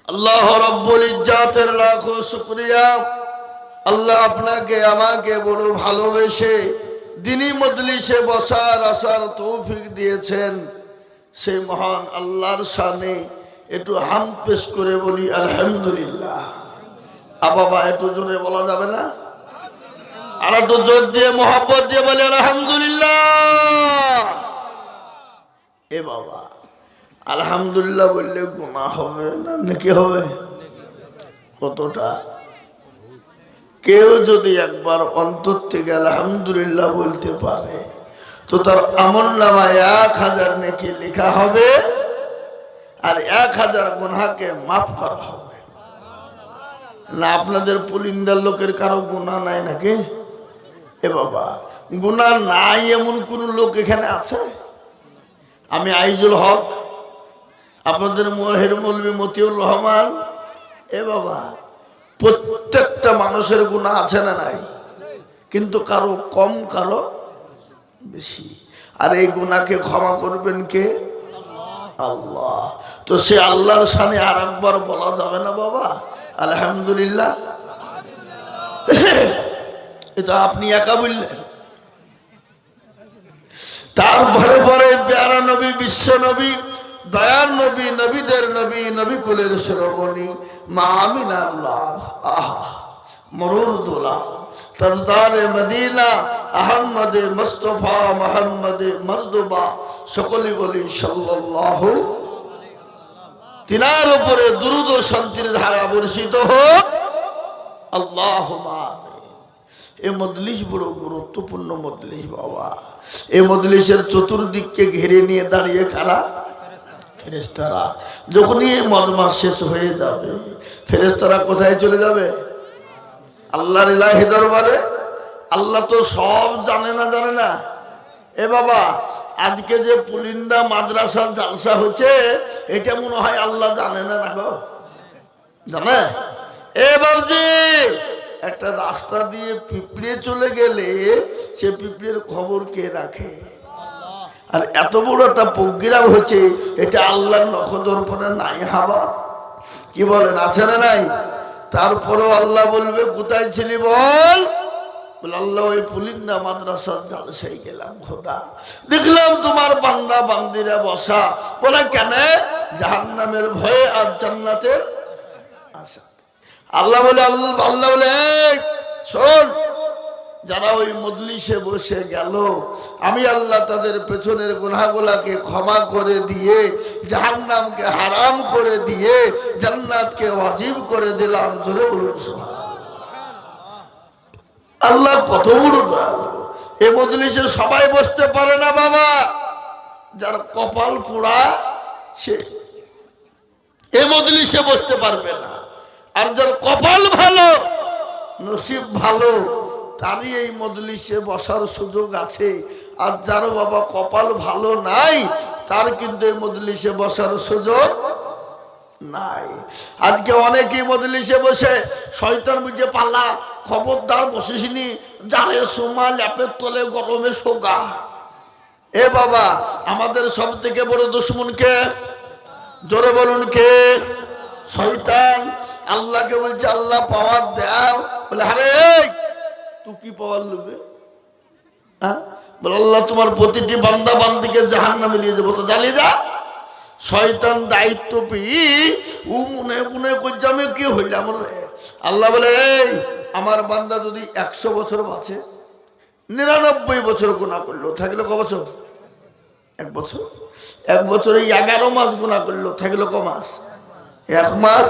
আল্লাহ রব্বুল ইজ্জাতের লাখো শুকরিয়া। আল্লাহ আপনাকে আমাকে বড় ভালোবেসে দ্বীনি মজলিসে বসার আসার তৌফিক দিয়েছেন। সেই মহান আল্লাহর শানে একটু হামদ পেশ করে বলি আলহামদুলিল্লাহ। বাবা একটু জোরে বলা যাবে না? আর একটু জোর দিয়ে মোহাব্বত দিয়ে বলি আলহামদুলিল্লাহ। এ বাবা, আলহামদুলিল্লাহ বললে গুনাহ হবে না নাকি হবে? কতটা? কেউ যদি একবার অন্তর থেকে আলহামদুলিল্লাহ বলতে পারে তো তার আমলনামায় 1000 নেকি লেখা হবে আর 1000 গুনাহকে মাফ করা হবে। না আপনাদের পুলিন্দার লোকের কারো গুনাহ নাই নাকি? এ বাবা, গুনাহ নাই এমন কোন লোক এখানে আছে? আমি আইজুল হক, আপনাদের হেড মৌলভী মতিউর রহমান, এ বাবা, প্রত্যেকটা মানুষের গুনাহ আছে না নাই? কিন্তু কারো কম কারো বেশি। আর এই গুনাহকে ক্ষমা করবেন কে? আল্লাহ। তো সে আল্লাহর শানে আর একবার বলা যাবে না বাবা আলহামদুলিল্লাহ? এটা আপনি একা বললেন। তারপরে পরে প্যারা নবী, বিশ্ব নবী, দয়ার নবী, নবীদের নবী, নবী কুলের শিরোমণি মা আমিনার লাল, আহা মরুর দোলা, তাজদারে মদিনা, আহমদে মুস্তফা, মোহাম্মদে মর্দবা, সকলে বলি সাল্লাল্লাহু। তিনার উপরে দুরূদ ও শান্তির ধারা বর্ষিত হোক, আল্লাহুম্মা আমিন। এই মজলিস বড় গুরুত্বপূর্ণ মজলিস বাবা। এই মজলিসের চতুর্দিককে ঘিরে নিয়ে দাঁড়িয়ে কারা? ফেরেশতারা। যখনই এই মজমা শেষ হয়ে যাবে ফেরেশতারা কোথায় চলে যাবে? আল্লাহর ইলাহি দরবারে। আল্লাহ তো সব জানে না, জানে না? এ বাবা, আজকে যে পুলিন্দা মাদ্রাসা জালসা হচ্ছে এটা মনে হয় আল্লাহ জানে না, না গো? জানে? এ বাবজি, একটা রাস্তা দিয়ে পিঁপড়ে চলে গেলে সে পিঁপড়ের খবর কে রাখে? আর এত বড় একটা প্রোগ্রাম হচ্ছে, এটা আল্লাহর নখদর্পণে নাই হাবা? কি বলেন, আছে না নাই? তারপরেও আল্লাহ বলবে কোথায় ছিলি বল? বলে আল্লাহ ওই পুলিন্দা মাদ্রাসার জালসায় গেলাম খোদা, দেখলাম তোমার বান্দা বান্দিরা বসা। বলে কেন? জাহান্নামের ভয়ে আর জান্নাতের আশা। আল্লাহ বলে আল্লাহ বলে শোন, যারা ওই মজলিসে বসে গেল আমি আল্লাহ তাদের পেছনের গুনাহগুলাকে ক্ষমা করে দিয়ে জাহান্নামকে হারাম করে দিয়ে জান্নাতকে ওয়াজিব করে দিলাম। জোরে বলুন সুবহানাল্লাহ। আল্লাহ কত বড় দয়ালু। এই মজলিসে সবাই বসতে পারে না বাবা। যার কপাল পোড়া সে এই মজলিসে বসতে পারবে না, আর যার কপাল ভালো, নসিব ভালো, তারই এই মজলিসে বসার সুযোগ আছে। আর যার বাবা কপাল ভালো নাই তার কিন্তু এই মজলিসে বসার সুযোগ নাই। আজকে অনেকেই মজলিসে বসে শয়তান বুঝে পাল্লা, খবরদার বসিসনি, জারের সময় ল্যাপের তলে গরমে শোকা। এ বাবা, আমাদের সব থেকে বড় দুশমন কে? জোরে বলুন কে? শয়তান। আল্লাহকে বলছে আল্লাহ পাওয়ার দাও। বলে আরে তুই কি পাওয়ার লুবে? হ্যাঁ, বলে আল্লাহ তোমার প্রতিটি বান্দা বান্দিকে জাহান্নামে নিয়ে যাবো, তো জ্বালিয়ে যা। শয়তান দায়িত্ব পেয়ে ও মনে মনে করছে আমি কি হইলাম রে। আল্লাহ বলে এই আমার বান্দা যদি 100 বছর বাঁচে, 99 বছর গুনাহ করলো, থাকলো ক বছর? 1 বছর। 1 বছরে 11 মাস গুনাহ করলো, থাকলো ক মাস? 1 মাস।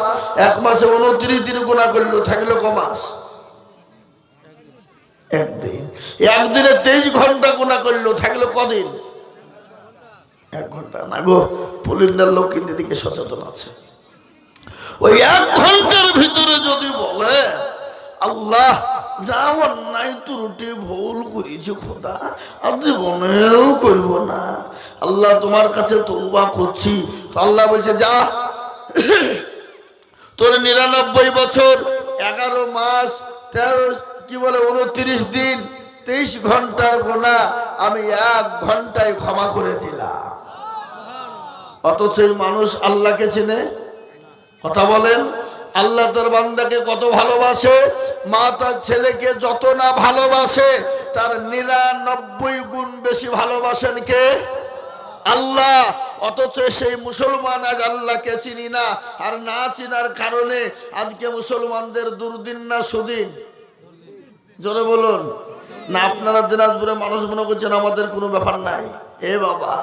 1 মাসে 29 দিন গুনাহ করলো, থাকলো ক মাস? 1 দিন। 1 দিনে 23 ঘন্টা গুনাহ করলো, থাকলো কদিন? 1 ঘন্টা না গো। পুলিন্দার লোক কিন্তু দিকে সচেতন আছে। ওই 1 ঘন্টার ভিতরে যদি বলে আল্লাহ যা অন্যায় ত্রুটি ভুল করেছি খোদা আর জীবনেও করব না, আল্লাহ তোমার কাছে তওবা করছি, তো আল্লাহ বলছে যা, তোর 99 বছর 11 মাস 29 দিন 23 ঘন্টার গুনাহ আমি 1 ঘন্টায় ক্ষমা করে দিলাম। অথচ এই মানুষ আল্লাহকে চেনে? কথা বলেন। আল্লাহ তার বান্দাকে কত ভালোবাসে, মা তার ছেলেকে যত না ভালোবাসে তার 99 গুণ বেশি ভালোবাসেন কে? আল্লাহ। অথচ সেই মুসলমান আজ আল্লাহকে চিনি না, আর না চিনার কারণে আজকে মুসলমানদের দুর্দিন না সুদিন? জোরে বলুন না। আপনারা দিনাজপুরে মানুষ মনে করছেন আমাদের কোনো ব্যাপার নাই। এ বাবা,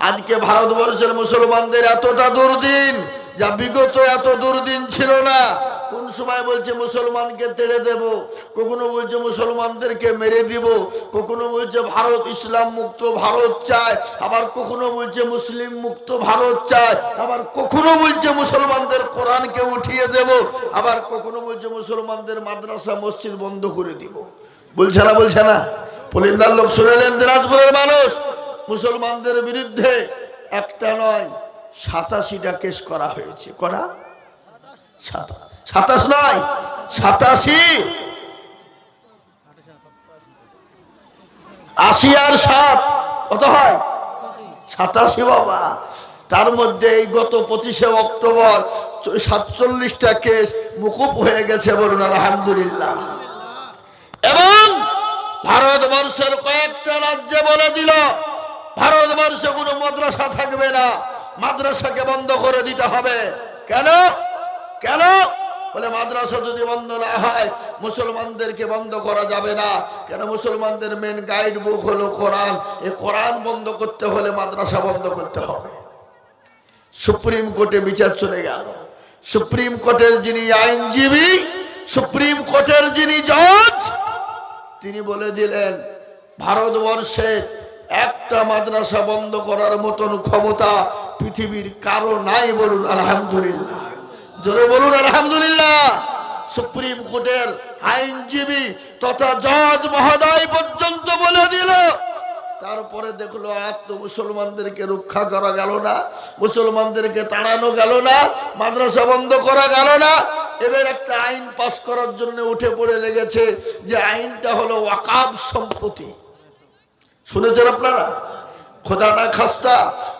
আজকে ভারতবর্ষের মুসলমানদের এতটা দুর্দিন যা বিগত এত দুর্দিন ছিল না। কোন সময় বলছে মুসলমানকে তেড়ে দেব, কখনো বলছে মুসলমানদেরকে মেরে দিব, কখনো বলছে ভারত ইসলাম মুক্ত ভারত চায়, আবার কখনো বলছে মুসলিম মুক্ত ভারত চায়, আবার কখনো বলছে মুসলমানদের কোরআনকে উঠিয়ে দেব, আবার কখনো বলছে মুসলমানদের মাদ্রাসা মসজিদ বন্ধ করে দিব। বলছে না? বলছে না? পলিন্দার লোক শুনেলেন, দিনাজপুরের মানুষ মুসলমানদের বিরুদ্ধে একটা নয় 87টা কেস করা হয়েছে। করা 27 নয় 87, 80 আর 7 কত হয়? 87 বাবা। তার মধ্যে এই গত 25শে অক্টোবর 47টা কেস মুকুব হয়ে গেছে, বলুন আলহামদুলিল্লাহ। এবং ভারতবর্ষের কয়েকটা রাজ্যে বলে দিল ভারতবর্ষে কোনো মাদ্রাসা থাকবে না, মাদ্রাসাকে বন্ধ করে দিতে হবে। কেন? কেন? বলে মাদ্রাসা যদি বন্ধ না হয় মুসলমানদেরকে বন্ধ করা যাবে না। কেন? মুসলমানদের মেন গাইড বুক হলো কোরআন, এই কোরআন বন্ধ করতে হলে মাদ্রাসা বন্ধ করতে হবে। সুপ্রিম কোর্টে বিচার চলে গেল। সুপ্রিম কোর্টের যিনি আইনজীবী, সুপ্রিম কোর্টের যিনি জজ, তিনি বলে দিলেন ভারতবর্ষের একটা মাদ্রাসা বন্ধ করার মতন ক্ষমতা পৃথিবীর কারো নাই, বলুন আলহামদুলিল্লাহ। জোরে বলুন আলহামদুলিল্লাহ। সুপ্রিম কোর্টের আইনজীবী তথা জজ মহোদয় পর্যন্ত বলে দিল। তারপরে দেখলো আর তো মুসলমানদেরকে রক্ষা করা গেল না, মুসলমানদেরকে তাড়ানো গেল না, মাদ্রাসা বন্ধ করা গেল না। এবার একটা আইন পাস করার জন্য উঠে পড়ে লেগেছে, যে আইনটা হলো ওয়াকাফ সম্পত্তি। শুনেছেন আপনারা? খোদা না খাস্তা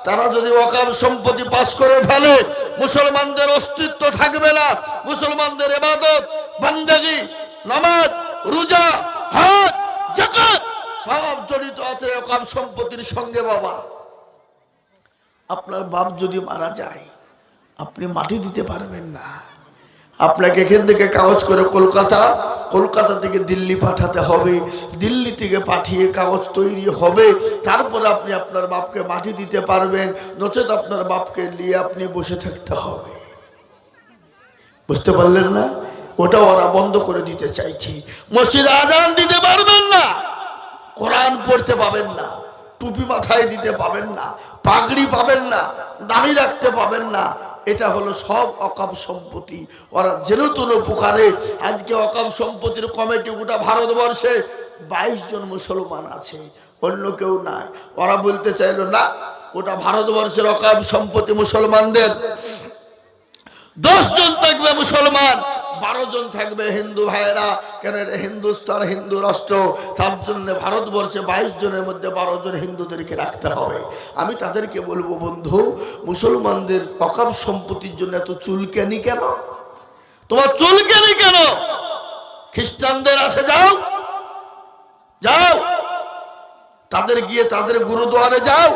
তারা যদি ওয়াকাফ সম্পত্তি পাস করে ফেলে মুসলমানদের অস্তিত্ব থাকবে না। মুসলমানদের ইবাদত বান্দাগি, নামাজ, রোজা, হজ, যাকাত সব জড়িত আছে ওয়াকাফ সম্পত্তির সঙ্গে। বাবা, আপনার বাপ যদি মারা যায় আপনি মাটি দিতে পারবেন না। আপনাকে এখান থেকে কাগজ করে কলকাতা থেকে দিল্লি পাঠাতে হবে, দিল্লি থেকে পাঠিয়ে কাগজ তৈরি হবে, তারপরে আপনি আপনার বাপকে মাটি দিতে পারবেন, নচেত আপনার বাপকে নিয়ে আপনি বসে থাকতে হবে। বুঝতে পারলেন না? ওটা ওরা বন্ধ করে দিতে চাইছে। মসজিদে আজান দিতে পারবেন না, কোরআন পড়তে পাবেন না, টুপি মাথায় দিতে পাবেন না, পাগড়ি পাবেন না, দাড়ি রাখতে পাবেন না। এটা হলো সব ওয়াকাফ সম্পত্তি। ওরা যেন তেন প্রকারে আজকে ওয়াকাফ সম্পত্তির কমিটি গোটা ভারতবর্ষে 22 জন মুসলমান আছে, অন্য কেউ নাই। ওরা বলতে চাইলো না, ওটা ভারতবর্ষের ওয়াকাফ সম্পত্তি মুসলমানদের। 10 জন থাকবে মুসলমান, 12 জন থাকবে হিন্দু ভাইয়েরা। কেন? হিন্দুস্তান হিন্দু রাষ্ট্র, তার জন্য ভারতবর্ষে 22 জনের মধ্যে 12 জন হিন্দুদেরকে রাখতে হবে। আমি তাদেরকে বলবো, বন্ধু, মুসলমানদের ওয়াকাফ সম্পত্তির জন্য এত চুলকানি কেন? তোমার চুলকানি কেন? খ্রিস্টানদের আছে, যাও যাও, তাদের গিয়ে তাদের গুরুদুয়ারে যাও,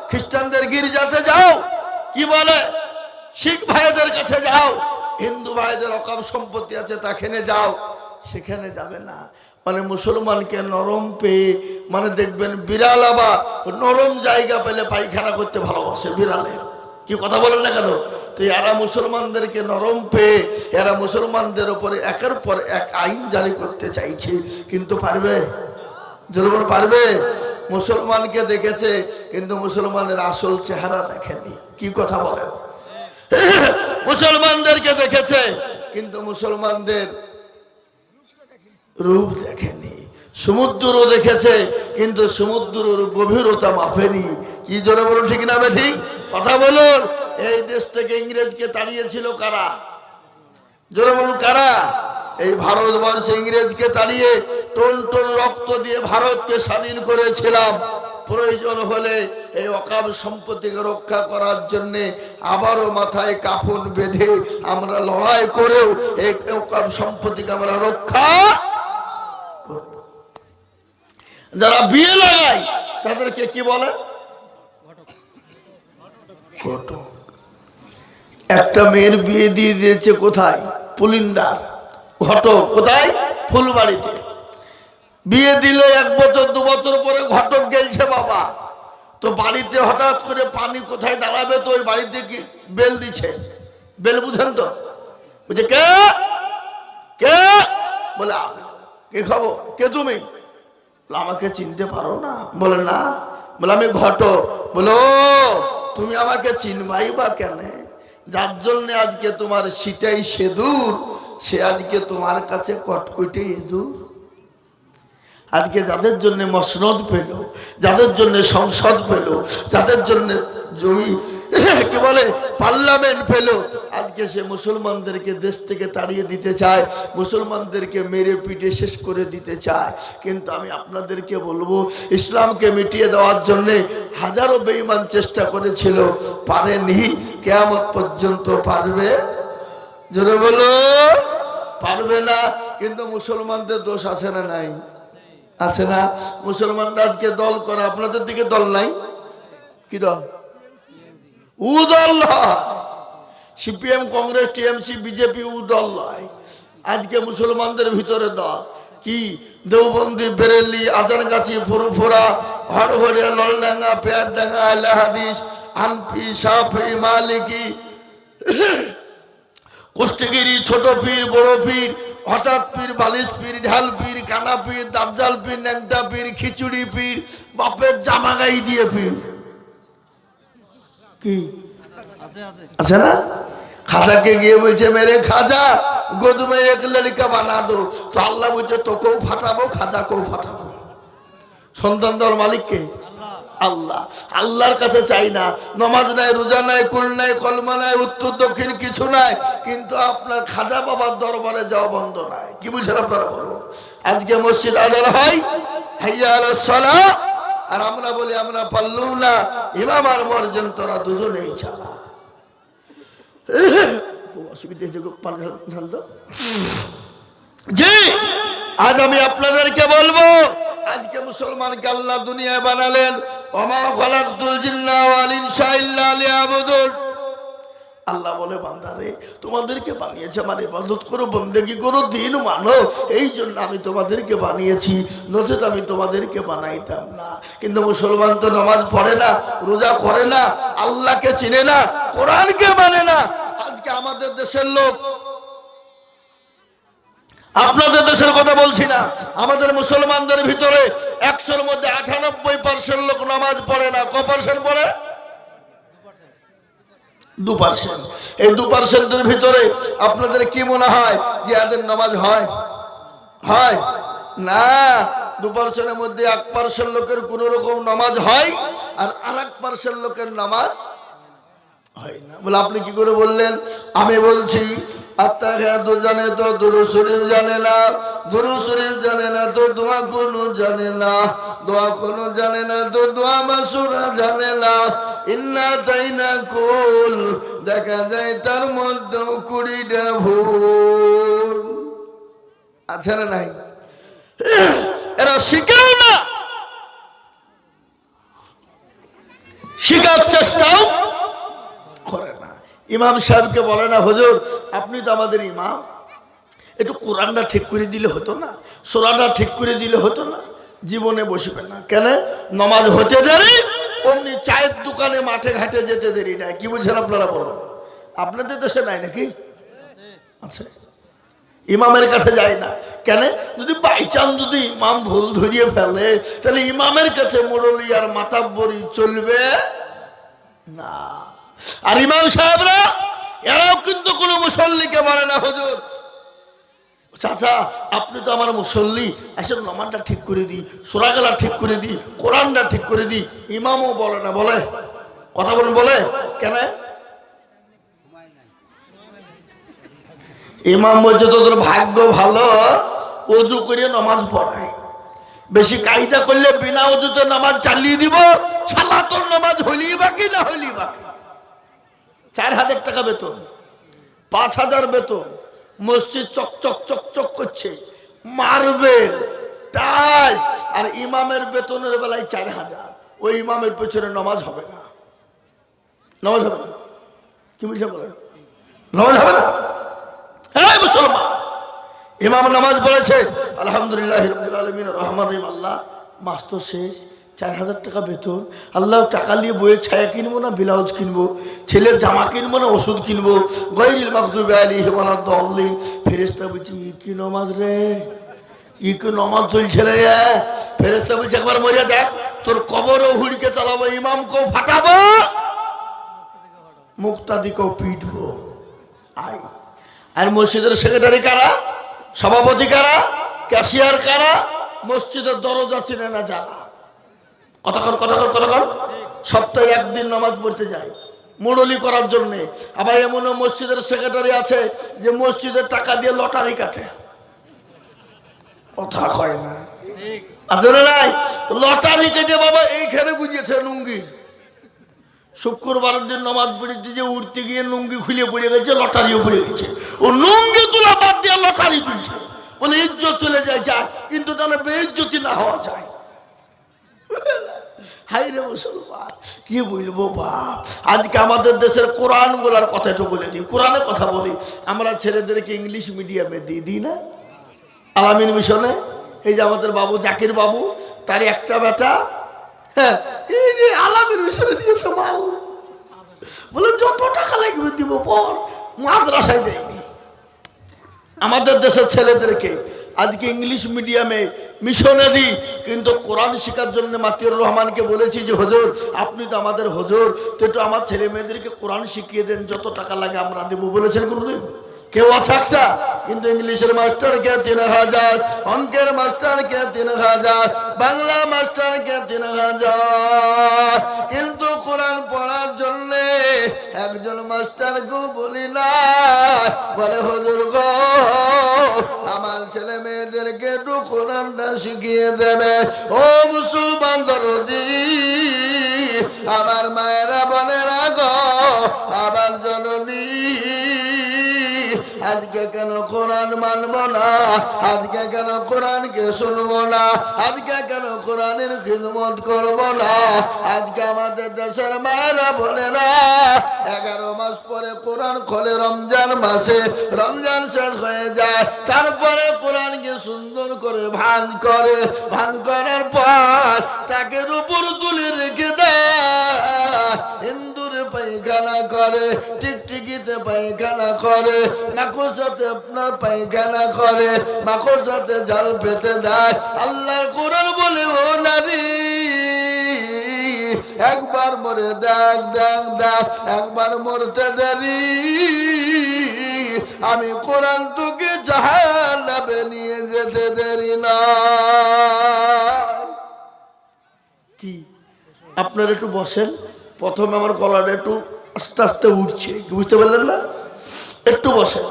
খ্রিস্টানদের গির্জাতে যাও, কি বলে শিখ ভাইদের কাছে যাও, হিন্দু ভাইদের ওয়াকাফ সম্পত্তি আছে তাখানে যাও। সেখানে যাবে না। মানে মুসলমানকে নরম পেয়ে, মানে দেখবেন বিড়াল আবার নরম জায়গা পেলে পায়খানা করতে ভালোবাসে। বিড়ালে কি কথা বলেন না কেন? তো এরা মুসলমানদেরকে নরম পেয়ে এরা মুসলমানদের উপরে একের পর এক আইন জারি করতে চাইছে, কিন্তু পারবে? জরুর পারবে? মুসলমানকে দেখেছে কিন্তু মুসলমানের আসল চেহারা দেখেনি। কি কথা বলেন? মুসলমানদেরকে দেখেছে কিন্তু মুসলমানদের রূপ দেখেনি। সমুদ্রও দেখেছে কিন্তু সমুদ্রের গভীরতা মাপেনি। কি জোরে বলুন, ঠিক না বেঠিক? কথা বলুন। এই দেশ থেকে ইংরেজকে তাড়িয়েছিল কারা? জোরে বলুন, কারা? এই ভারতবর্ষে ইংরেজকে তাড়িয়ে টন টন রক্ত দিয়ে ভারতকে স্বাধীন করেছিলাম। প্রয়োজন হলে এই ওয়াকফ সম্পত্তিকে রক্ষা করার জন্যে আবারও মাথায় কাফন বেঁধে আমরা লড়াই করেও এই ওয়াকফ সম্পত্তিকে আমরা রক্ষা করব। যারা বিয়ে লাগায় তাদেরকে কি বলে? ঘটক। একটা মেয়ের বিয়ে দিয়ে দিয়েছে কোথায়? পুলিন্দার। ঘটক কোথায়? ফুলবাড়িতে। বিয়ে দিল 1 বছর 2 বছর পরে ঘটক গেলছে বাবা, তো বাড়িতে হঠাৎ করে পানি কোথায় দাঁড়াবে, তো ওই বাড়িতে কি বেল দিচ্ছে। বেল বুঝেন তো? বলছে কে কে? বলে আমি। কে খবর? কে তুমি? আমাকে চিনতে পারো না? বলে না। বলে আমি ঘটক। বলো তুমি আমাকে চিনবাই বা কেন? যার জন্য আজকে তোমার শীতেই সেদূর, সে আজকে তোমার কাছে কটকটে ইঁদুর। আজকে যাদের জন্য মসনদ পেল, যাদের জন্য সংসদ পেল, যাদের জন্য জমি কি বলে পার্লামেন্ট পেল, আজকে সে মুসলমানদেরকে দেশ থেকে তাড়িয়ে দিতে চায়, মুসলমানদেরকে মেরে পিটে শেষ করে দিতে চায়। কিন্তু আমি আপনাদেরকে বলবো, ইসলামকে মিটিয়ে দেওয়ার জন্য হাজারো বেঈমান চেষ্টা করেছিল, পারেনি। কিয়ামত পর্যন্ত পারবে? জোরে বলো পারবে না। কিন্তু মুসলমানদের দোষ আছে না নাই? আছে না? মুসলমানরা আজকে দল করে, আপনাদের দিকে দল নাই? কি দল? উ দল নয়। সিপিএম, কংগ্রেস, টিএমসি, বিজেপি উ দল নয়। আজকে মুসলমানদের ভিতরে দল কি? দেওবন্দি, বেরেলি, আজানগাছি, ফুরফুরা, হরহরিয়া, ললডাঙ্গা, পেয়ারডাঙ্গা, আহলে হাদিস, হানফি, শাফি, মালিকি, কুষ্টিগিরি, ছোট পীর, বড় পীর, হঠাৎ পীর, বালিশ পীর, ঢাল পীর, কানা পীর, দাজ্জাল পীর, ন্যাংটা পীর, খিচুড়ি পীর, বাপের জামাগাই দিয়ে পীর। কি আছে না? খাজাকে গিয়ে বলছে মেরে খাজা গোদমে এক লড়কা বানা দো, তো আল্লাহ বলছে তোকেও ফাটাবো, খাজাকেও ফাটাবো। সন্তান দেওয়ার মালিককে আল্লাহ। আল্লাহর কাছে চাই না, নমাজ নাই, রোজা নাই, কুল নাই, কলমা নাই, উত্তর দক্ষিণ কিছু নাই, কিন্তু আপনার খাজা বাবার দরবারে যাওয়া বন্ধ নাই। কি বুঝছেন আপনারা বলুন? আজকে মসজিদ আজান হয়, হাইয়া আলাস সালাহ, আর আমরা বলি আমরা পারলুম না, ইমাম আর মুয়াজ্জিন তোরা দুজনেই চালা। অসুবিধা জি, আজ আমি আপনাদেরকে বলবো, আজকে মুসলমানকে আল্লাহ দুনিয়ায় বানালেন, ওমা খালাকতুল জিন্না ওয়াল ইনসা ইল্লা লিয়াবুদুন। আল্লাহ বলে বান্দারে তোমাদেরকে বানিয়েছে আমার ইবাদত করো, বন্দেগী করো, দিন মানো, এই জন্য আমি তোমাদেরকে বানিয়েছি, নচেত আমি তোমাদেরকে বানাইতাম না। কিন্তু মুসলমান তো নামাজ পড়ে না, রোজা করে না, আল্লাহকে চিনে না, কোরআনকে মানে না। আজকে আমাদের দেশের লোক, আপনাদের দেশের কথা বলছি না, আমাদের মুসলমানদের ভিতরে 100-র মধ্যে 98% লোক নামাজ পড়ে না। ক পার্সেন্ট পড়ে? 2%। এই 2%-এর ভিতরে আপনাদের কি মনে হয় যে এদের নামাজ হয়? হয় না। 2%-এর মধ্যে 1% লোকের কোন রকম নামাজ হয়, আর 1% লোকের নামাজ হয় না। বলে আপনি কি করে বললেন? আমি বলছি আত্তাহিয়াতু জানে তো দুরূদ শরীফ জানে না, দুরূদ শরীফ জানে না তো দোয়া কুনুত জানে না, দোয়া কুনুত জানে না তো দোয়া মাসুরা জানে না, ইন্না তাইনা কুল দেখা যায় তার মধ্যে 20টা ভুল আছে না নাই? এরা শিখেও না, শিখার চেষ্টাও করে না। ইমাম সাহেবকে বলে না, হুজুর আপনি তো আমাদের ইমাম, একটু কোরআনটা ঠিক করে দিলে হতো না, সূরাটা ঠিক করে দিলে হতো না? জীবনে বসবে না। কেন? নামাজ হতে দেরি, অমনি চায়ের দোকানে মাঠে ঘাটে যেতে দেরি নাই। কি বুঝছেন আপনারা বলুন? আপনাদের দেশে নাই নাকি? আচ্ছা, ইমামের কাছে যায় না কেন? যদি বাইচান্স যদি ইমাম ভুল ধরিয়ে ফেলে, তাহলে ইমামের কাছে মুরলি আর মাতাব্বরি চলবে না। আর ইমাম সাহেবরা এরাও কিন্তু কোনো মুসল্লিকে মানে না। হুজুর চাচা আপনি তো আমার মুসল্লি, আসলে নামাজটা ঠিক করে দিই, সূরাগুলা ঠিক করে দিই, কোরআনটা ঠিক করে দিই। ইমামও বলে না। বলে? কথা বলেন, বলে কেন? ইমাম বলছে তোদের ভাগ্য ভালো, ওযু করে নামাজ পড়ায়, বেশি কায়দা করলে বিনা ওযুতে নামাজ চালিয়ে দিব, শালা তোর নামাজ হইলি বাকি না হইলি বাকি। 4000 টাকা বেতন, 5000 বেতন, মসজিদ চকচক চকচক করছে, মার্বেল টাইলস, আর ইমামের বেতনের বেলায় 4000। ওই ইমামের পেছনে নামাজ হবে না, নামাজ হবে না। কি বলছে বলেন? নামাজ হবে না। হ্যাঁ মুসলমান, ইমাম নামাজ পড়েছে আলহামদুলিল্লাহ রাব্বিল আলামিন রহমান রহিম, আল্লাহ মাস তো শেষ, 4000 টাকা বেতন, আল্লাহ টাকা নিয়ে বইয়ের ছায়া কিনবো না ব্লাউজ কিনবো, ছেলের জামা কিনবো না ওষুধ কিনবো, গায়রিল মাগদুবি আলাইহিম ওয়ালাদ-দাল্লিন। ফেরেশতা বলছে কি নামাজ রে, ই কি নামাজ চলছে রে? ফেরেশতা বলছে একবার মরে দেখ, তোর কবরও হুড়কে চালাবো, ইমামকেও ফাটাবো, মুক্তাদিকেও পিটবো। আয়। আর মসজিদের সেক্রেটারি কারা, সভাপতি কারা, ক্যাশিয়ার কারা, মসজিদের দরজা চিনে না যারা, কতক্ষণ সপ্তাহে একদিন নামাজ পড়তে যায় মুরলি করার জন্যে। আবার এমনও মসজিদের সেক্রেটারি আছে যে মসজিদের টাকা দিয়ে লটারি কাটে, কথা কয় না, আসলে নাই লটারি কেটে বাবা এইখানে গুঁজেছে লুঙ্গি, শুক্রবারের দিন নামাজ পড়ে দিয়ে উঠতে গিয়ে লুঙ্গি খুলে পড়ে গেছে, লটারিও পড়ে গেছে, ও লুঙ্গি তুলা বাদ দিয়ে লটারি তুলছে, বলে ইজ্জত চলে যায়, যায় কিন্তু তাহলে বেইজ্জতি না হওয়া যায়। হাই রে মুসলমান, কি বলবো বাপ, আজকে আমাদের দেশের কোরআন গুলার কথা একটু বলে দিই, কোরআনের কথা বলি। আমরা ছেলেদেরকে ইংলিশ মিডিয়ামে দিই না, আলামিন মিশনে। এই যে আমাদের বাবু জাকির বাবু, তার একটা বেটা, হ্যাঁ এই যে আলামিন মিশনে দিয়েছে মাল, বলে যত টাকা লাগবে দিব, পর মাদ্রাসায় দেয়নি। আমাদের দেশের ছেলেদেরকে আজকে ইংলিশ মিডিয়ামে মিশনে দিই, কিন্তু কোরআন শেখার জন্য মাতিউর রহমানকে বলেছি যে হুজুর আপনি তো আমাদের হুজুর, তো একটু আমার ছেলে মেয়েদেরকে কোরআন শিখিয়ে দেন, যত টাকা লাগে আমরা দেবো। বলেছেন কোনোদিন? কেউ আছে একটা? কিন্তু ইংলিশের মাস্টারকে 3000, অঙ্কের মাস্টারকে 3000, বাংলা মাস্টারকে 3000, কিন্তু কোরআন পড়ার জন্য একজন মাস্টারকে বলি না, বলে হুজুর গো আমার ছেলে মেয়েদেরকে একটু কোরআনটা শিখিয়ে দেবে। ও মুসলমান দরদি, আমার মায়েরা বলে রাখো, আমার জননী আজকে কেন কোরআন মানবো না, আজকে কেন কোরআনকে শুনবো না, আজকে কেন কোরআনের খিদমত করবো না? আজকে আমাদের দেশের মায়েরা বলে না 11 মাস পরে কোরআন খোলে রমজান মাসে, রমজান শেষ হয়ে যায়, তারপরে কোরআনকে সুন্দর করে ভান করে, ভান করার পর টাকের উপর তুলে রেখে দেয়, ইন্দুরে পায়খানা করে, টিকটিকিতে পায়খানা করে, মাকড়সাতে আপনার পায়খানা করে, মাকড়সাতে জাল পেতে দেয়। আল্লাহর কোরআন বলে ও নারী একবার মরে দেখ দেখ দেখ, একবার মরতে দেরি, আমি কোরআন তোকে জাহান্নামে নিয়ে যেতে দেরি না। কি আপনারা একটু বসেন, প্রথমে আমার গলাটা একটু আস্তে আস্তে উঠছে, বুঝতে পারলেন না? একটু বসেন,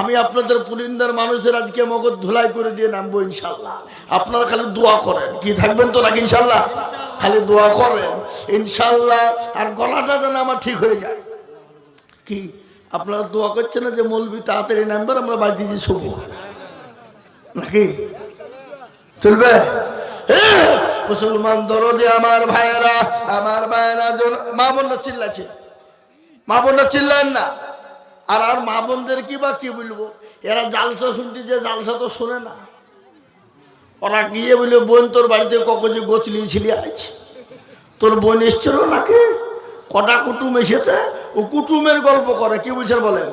আমি আপনাদের পুলিন্দার মানুষের আজকে মগজ ধুলাই করে দিয়ে নামবো ইনশাল্লাহ। আপনারা খালি দোয়া করেন, কি থাকবেন তো নাকি ইনশাল্লাহ? খালি দোয়া করেন ইনশাল্লাহ, আর গলাটা যেন আমার ঠিক হয়ে যায়। কি আপনারা দোয়া করছেন না যে মৌলবি তাড়াতাড়ি নামবেন, আমরা বাড়িতে যে শুভ নাকি চলবে? মুসলমান দরদি আমার ভাইয়েরা, আমার ভাইয়েরা মা বোনরা চিল্লাছে, মা বোনরা চিল্লেন না। আর আর মা বোনদের কি বা কি বলবো, এরা জালসা শুনতে যে জালসা তো শোনে না, ওরা গিয়ে বলবে বোন তোর বাড়িতে কখন গোছ নিয়েছিলি, আজ তোর বোন এসছিল নাকি, কটা কুটুম এসেছে, ও কুটুমের গল্প করে। কি বলছেন বলেন?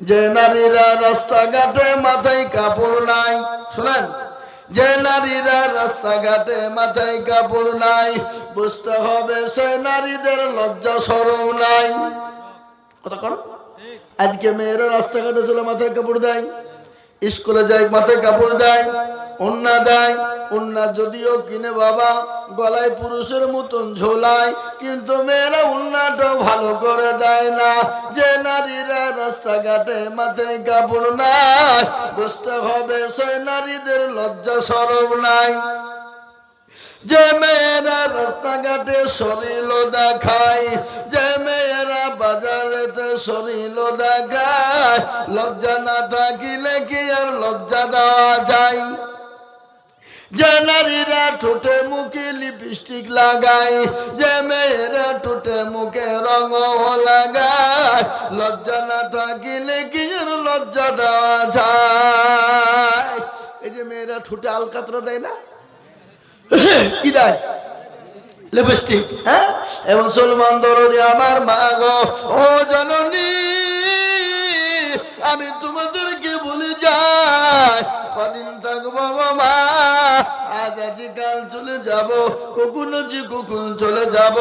যে নারীরা রাস্তাঘাটে মাথায় কাপড় নাই, শোনেন, যে নারীরা রাস্তাঘাটে মাথায় কাপড় নাই, বুঝতে হবে সে নারীদের লজ্জা শরম নাই। কথা কন, আজকে মেয়েরা রাস্তাঘাটে চলে মাথায় কাপড় দেয়, স্কুলে যায় মাথায় কাপড় দেয়, ওন্না দেয়, ওন্না যদিও কিনে বাবা গলায় পুরুষের মতন ঝোলায়, কিন্তু মেয়েরা ওন্নাটাও ভালো করে দেয় না। যে নারীরা রাস্তাঘাটে মাথায় কাপড় নাই, বুঝতে হবে সেই নারীদের লজ্জা শরম নাই। যে মেয়েরা রাস্তাঘাটে শরীর দেখায়, যে মেয়েরা বাজারেতে শরীর দেখায়, লজ্জা না থাকিলে কি আর লজ্জা দেওয়া যায়? যে নারীরা ঠোঁটে মুখে লিপস্টিক লাগায়, যে মেয়েরা ঠোঁটে মুখে রঙ লাগায়, লজ্জা না থাকিলে কি আর লজ্জা দেওয়া যায়? এই যে মেয়েরা ঠোঁটে আলকাতরা দেয় না, কি দেয়? লিপস্টিক। হ্যাঁ, এবং মুসলমান দরদি আমার মা গো, ও জননী, আমি তোমাদেরকে বলে যাই, কদিন থাকবো গো মা, আজ আছি কাল চলে যাব, কখনো যে কখন চলে যাব।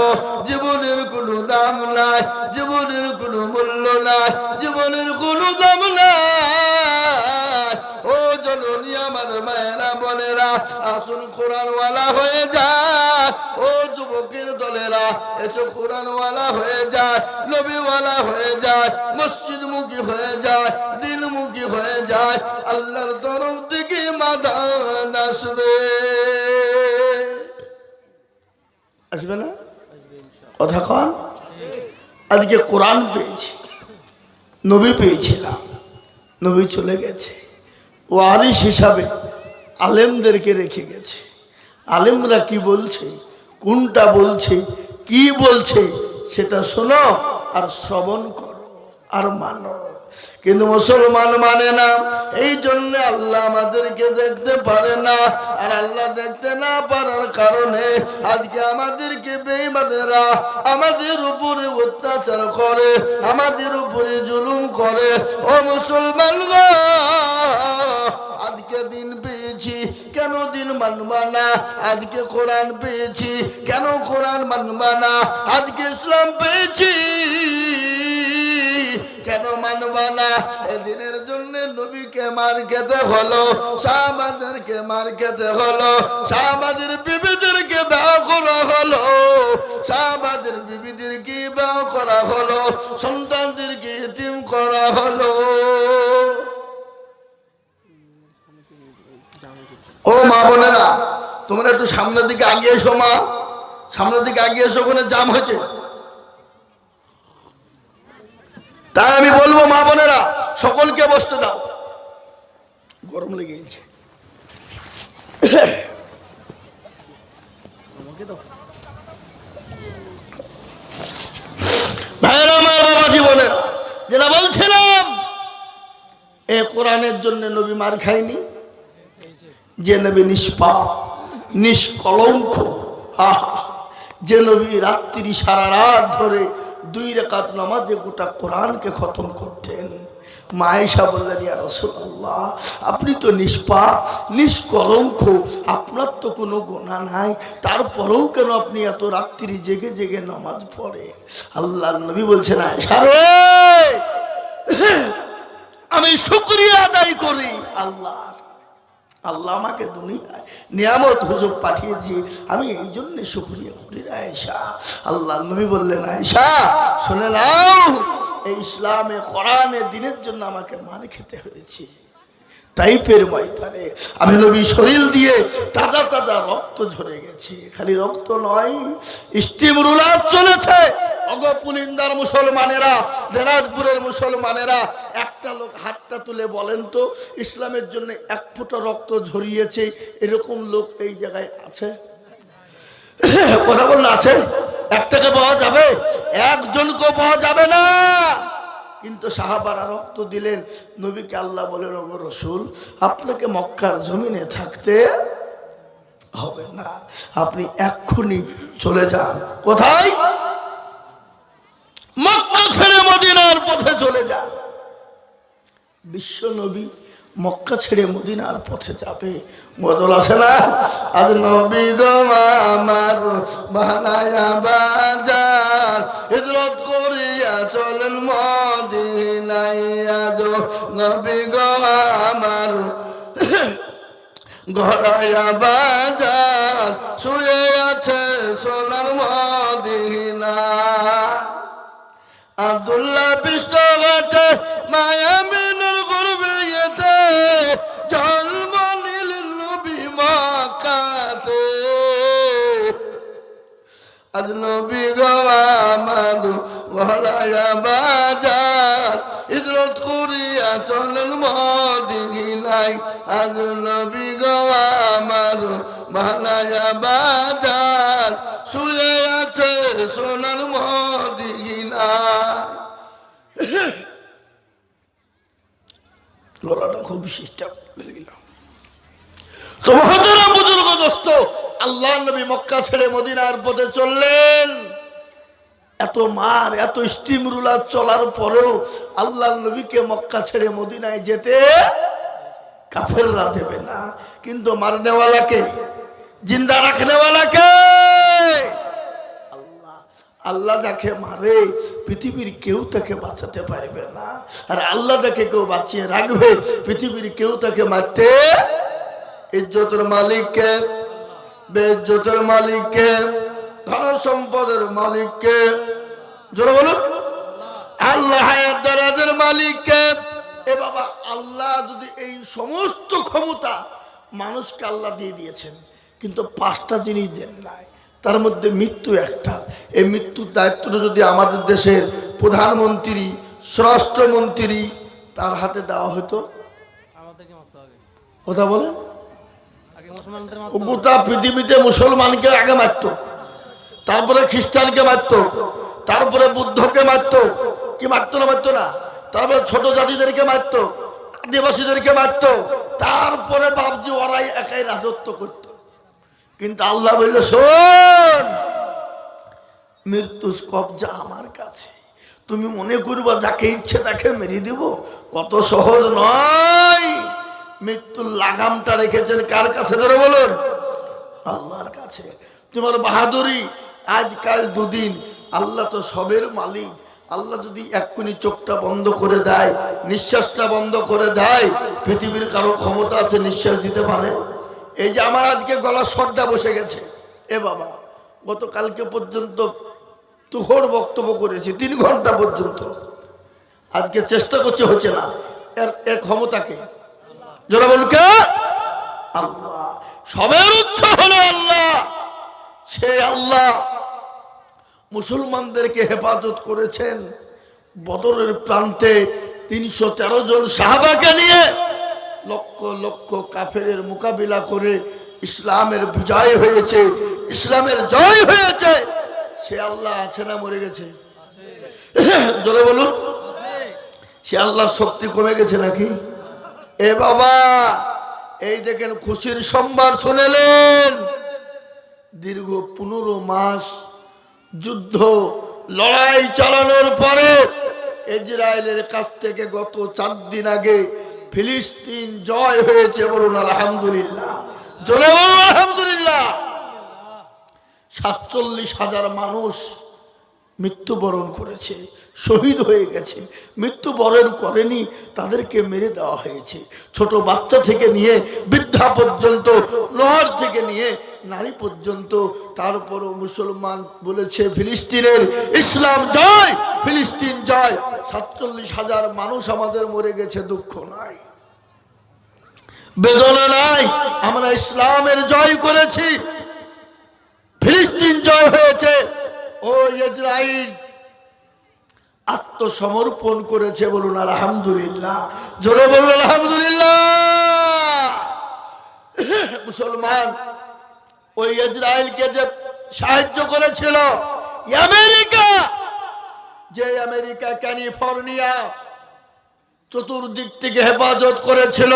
জীবনের কোনো দাম নাই, জীবনের কোনো মূল্য নাই, জীবনের কোনো দাম নাই। ও জননী আমার মায়েরা বোনেরা, আসুন কোরআনওয়ালা হয়ে যায়। ও যুবকের দলেরা, এসো কোরআনওয়ালা হয়ে যায়, নবীওয়ালা হয়ে যায়, মসজিদমুখী হয়ে যায়, দিনমুখী হয়ে যায়। আল্লাহর তরফ থেকে মাদান আসবে, আসবে না? কথা কন। আজকে কোরআন পেয়েছি, নবী পেয়েছিলাম, নবী চলে গেছে, ওয়ারিস হিসাবে আলেমদেরকে রেখে গেছে। আলেমরা কি বলছে, কোনটা বলছে, কি বলছে, সেটা শোনো আর শ্রবণ করো আর মানো। কিন্তু মুসলমান মানে না, এই জন্য আল্লাহ আমাদেরকে দেখতে পারে না। আর আল্লাহ দেখতে না পারার কারণে আজকে আমাদেরকে বেঈমানেরা আমাদের উপরে অত্যাচার করে, আমাদের উপরে জুলুম করে। ও মুসলমান গো, আজকে দিন পেয়েছি, কেন দিন মানবা না? আজকে কোরআন পেয়েছি, কেন কোরআন মানবা না? আজকে ইসলাম পেয়েছি, কেন মানবা না? এদিনের জন্য নবীকে মার খেতে হলো, সাহাবাদেরকে মার খেতে হলো, সাহাবাদের বিবিদেরকে বিবাহ করা হলো, সাহাবাদের বিবিদেরকে বিবাহ করা হলো, সন্তানদেরকে ইতিম করা হলো। ও মা বোনেরা, তোমরা একটু সামনের দিকে আগিয়ে এসো, মা সামনের দিকে আগিয়ে এসো, ওখানে জাম হয়েছে। তাই আমি বলবো মা বোনেরা, সকলকে বসতে দাও, গরম লেগে গেছে। ভাইয়েরা আমার, বাবাজি বোনেরা, যেটা বলছিলাম, এ কোরআনের জন্য নবী মার খায়নি। যে নবী নিষ্পাপ, নিষ্কলঙ্ক, যে নবী রাত্রি সারা রাত ধরে 2 রাকাত নামাজে গোটা কোরআনকে খতম করতেন। মা আয়েশা বললেন, ইয়া রাসূলুল্লাহ, আপনি তো নিষ্পাপ, নিষ্কলঙ্ক, আপনার তো কোনো গুনাহ নাই, তারপরেও কেন আপনি এত রাত্রি জেগে জেগে নামাজ পড়েন? আল্লাহর নবী বলছেন, আয়েশা রে, আমি শুকরিয়া আদায় করি আল্লাহর। আল্লাহ আমাকে দুনিয়ায় নিয়ামত হুজুর পাঠিয়েছি, আমি এই জন্য শুকরিয়া করি আয়েশা। আল্লাহ নবী বললেন, আয়েশা শুনে নাও, এই ইসলামে কোরআনে দিনের জন্য আমাকে মার খেতে হয়েছে। তাইফের ময়দানে আমি নবী শরীর দিয়ে তাজা তাজা রক্ত ঝরে গেছে। খালি রক্ত নয়, স্টিম রুলার চলেছে। অগপুলিন্দার মুসলমানেরা, দিনাজপুরের মুসলমানেরা, একটা লোক হাতটা তুলে বলেন তো, ইসলামের জন্য 1 ফোঁটা রক্ত ঝরিয়েছে এরকম লোক এই জায়গায় আছে? কথা বললে আছে? একটাকে পাওয়া যাবে? একজনকে পাওয়া যাবে না। কিন্তু সাহাবারা রক্ত দিলেন। নবীকে আল্লাহ বলেন, ওগো রাসূল, আপনাকে মক্কার জমিনে থাকতে হবে না, আপনি এক্ষুনি চলে যান। কোথায়? মক্কা ছেড়ে মদিনার পথে চলে যান। বিশ্ব নবী মক্কা ছেড়ে মদিনার পথে যাবে। গজল আছে না, আজ নবী গো আমার বানায়া বাজার, হিজরত করিয়া চলেন মদিনায়। আজ নবী গো আমার গড়ায়া বাজার, শুয়ে আছে সোনার মদিনা। আব্দুল্লাহ পৃষ্ঠঘাটে মায়া মিনুর করবে জন্ম নিলেন নবী মক্কাতে। আজ নবী গো আমার গলায়া বাজার হিজরত করিয়া চলেন মদিনায় আজ নবী গো আমার গলায়া বাজার শুয়ে আছে সোনার মদিনায়। গলাটা খুব বিশিষ্ট গেলাম। তো মহতরম বুজুর্গ দোস্ত, আল্লাহ নবী মক্কা ছেড়ে মদিনার পথে চললেন। এত মার এত স্টিম রুলার চলার পরেও আল্লাহ নবীকে মক্কা ছেড়ে মদিনায় যেতে কাফেররা দেবে না। কিন্তু মারনেওয়ালাকে, জিন্দা রাখনেওয়ালাকে আল্লাহ। আল্লাহ যাকে মারে পৃথিবীর কেউ তাকে বাঁচাতে পারবে না, আর আল্লাহ যাকে কেউ বাঁচিয়ে রাখবে পৃথিবীর কেউ তাকে মারতে। ইজ্জতের মালিককে, বেইজ্জতের মালিককে, ধন সম্পদের মালিককে, জোরে বলুন আল্লাহ। হায়াত দারাজের মালিককে। এ বাবা, আল্লাহ যদি এই সমস্ত ক্ষমতা মানুষকে আল্লাহ দিয়ে দিয়েছেন, কিন্তু 5টা জিনিস দেন নাই, তার মধ্যে মৃত্যু একটা। এই মৃত্যুর দায়িত্বটা যদি আমাদের দেশের প্রধানমন্ত্রী, স্বরাষ্ট্রমন্ত্রী তার হাতে দেওয়া হতো, কথা বলেন, গোটা পৃথিবীতে মুসলমানকে আগে মারত, তারপরে খ্রিস্টানকে মারত, তারপরে বুদ্ধকে মারত, কি মারত না মারত না, তারপরে ছোট জাতিদেরকে মারত, আদিবাসীদেরকে মারত, তারপরে বাপজি ওরাই একাই রাজত্ব করত। কিন্তু আল্লাহ বলল, শোন, মৃত্যু কবজা আমার কাছে। তুমি মনে করবা যাকে ইচ্ছে তাকে মেরে দিব, কত সহজ নয়। মৃত্যুর লাগামটা রেখেছেন কার কাছে, ধরে বলুন আল্লাহর কাছে। তোমার বাহাদুরি আজকাল দুদিন, আল্লাহ তো সবের মালিক। আল্লাহ যদি এক্ষুনি চোখটা বন্ধ করে দেয়, নিঃশ্বাসটা বন্ধ করে দেয়, পৃথিবীর কারো ক্ষমতা আছে নিঃশ্বাস দিতে পারে? এই যে আমার আজকে গলার স্বরটা বসে গেছে, এ বাবা গতকালকে পর্যন্ত তুখোর বক্তব্য করেছি 3 ঘন্টা পর্যন্ত, আজকে চেষ্টা করছে, হচ্ছে না। এর ক্ষমতাকে যারা বলকে আল্লাহ, সবের উৎস হলো আল্লাহ। সে আল্লাহ মুসলমানদেরকে হেফাজত করেছেন। বদরের প্রান্তে 313 জন সাহাবাকে নিয়ে লক্ষ লক্ষ কাফেরের মোকাবিলা করে ইসলামের বিজয় হয়েছে, ইসলামের জয় হয়েছে। সে আল্লাহ আছে না মরে গেছে? জোরে বলুন, সে আল্লাহর শক্তি কমে গেছে নাকি? এ বাবা, এই দেখেন খুশির সংবাদ শুনেলেন। দীর্ঘ 15 মাস যুদ্ধ লড়াই চালানোর পরে ইসরায়েলের কাছ থেকে গত 4 দিন আগে ফিলিস্তিন জয় হয়েছে। বলুন আলহামদুলিল্লাহ, জোরে বলুন আলহামদুলিল্লাহ। 47,000 মানুষ মৃত্যুবরণ করেছে, শহীদ হয়ে গেছে। মৃত্যুবরণ করেনি, তাদেরকে মেরে দেওয়া হয়েছে। ছোট বাচ্চা থেকে নিয়ে বৃদ্ধা পর্যন্ত, নহর থেকে নিয়ে নারী পর্যন্ত। তারপরও মুসলমান বলেছে ফিলিস্তিনের ইসলাম জয়, ফিলিস্তিন জয়। 47,000 মানুষ আমাদের মরে গেছে, দুঃখ নাই, বেদনা নাই। আমরা ইসলামের জয় করেছি, ফিলিস্তিন জয় হয়েছে। ও ইসরাইল আত্মসমর্পণ করেছে। বলুন আলহামদুলিল্লাহ, জোরে বলুন আলহামদুলিল্লাহ। মুসলমান ওই ইসরায়েলকে যে সাহায্য করেছিল আমেরিকা, যে আমেরিকা ক্যালিফোর্নিয়া চতুর্দিক থেকে হেফাজত করেছিল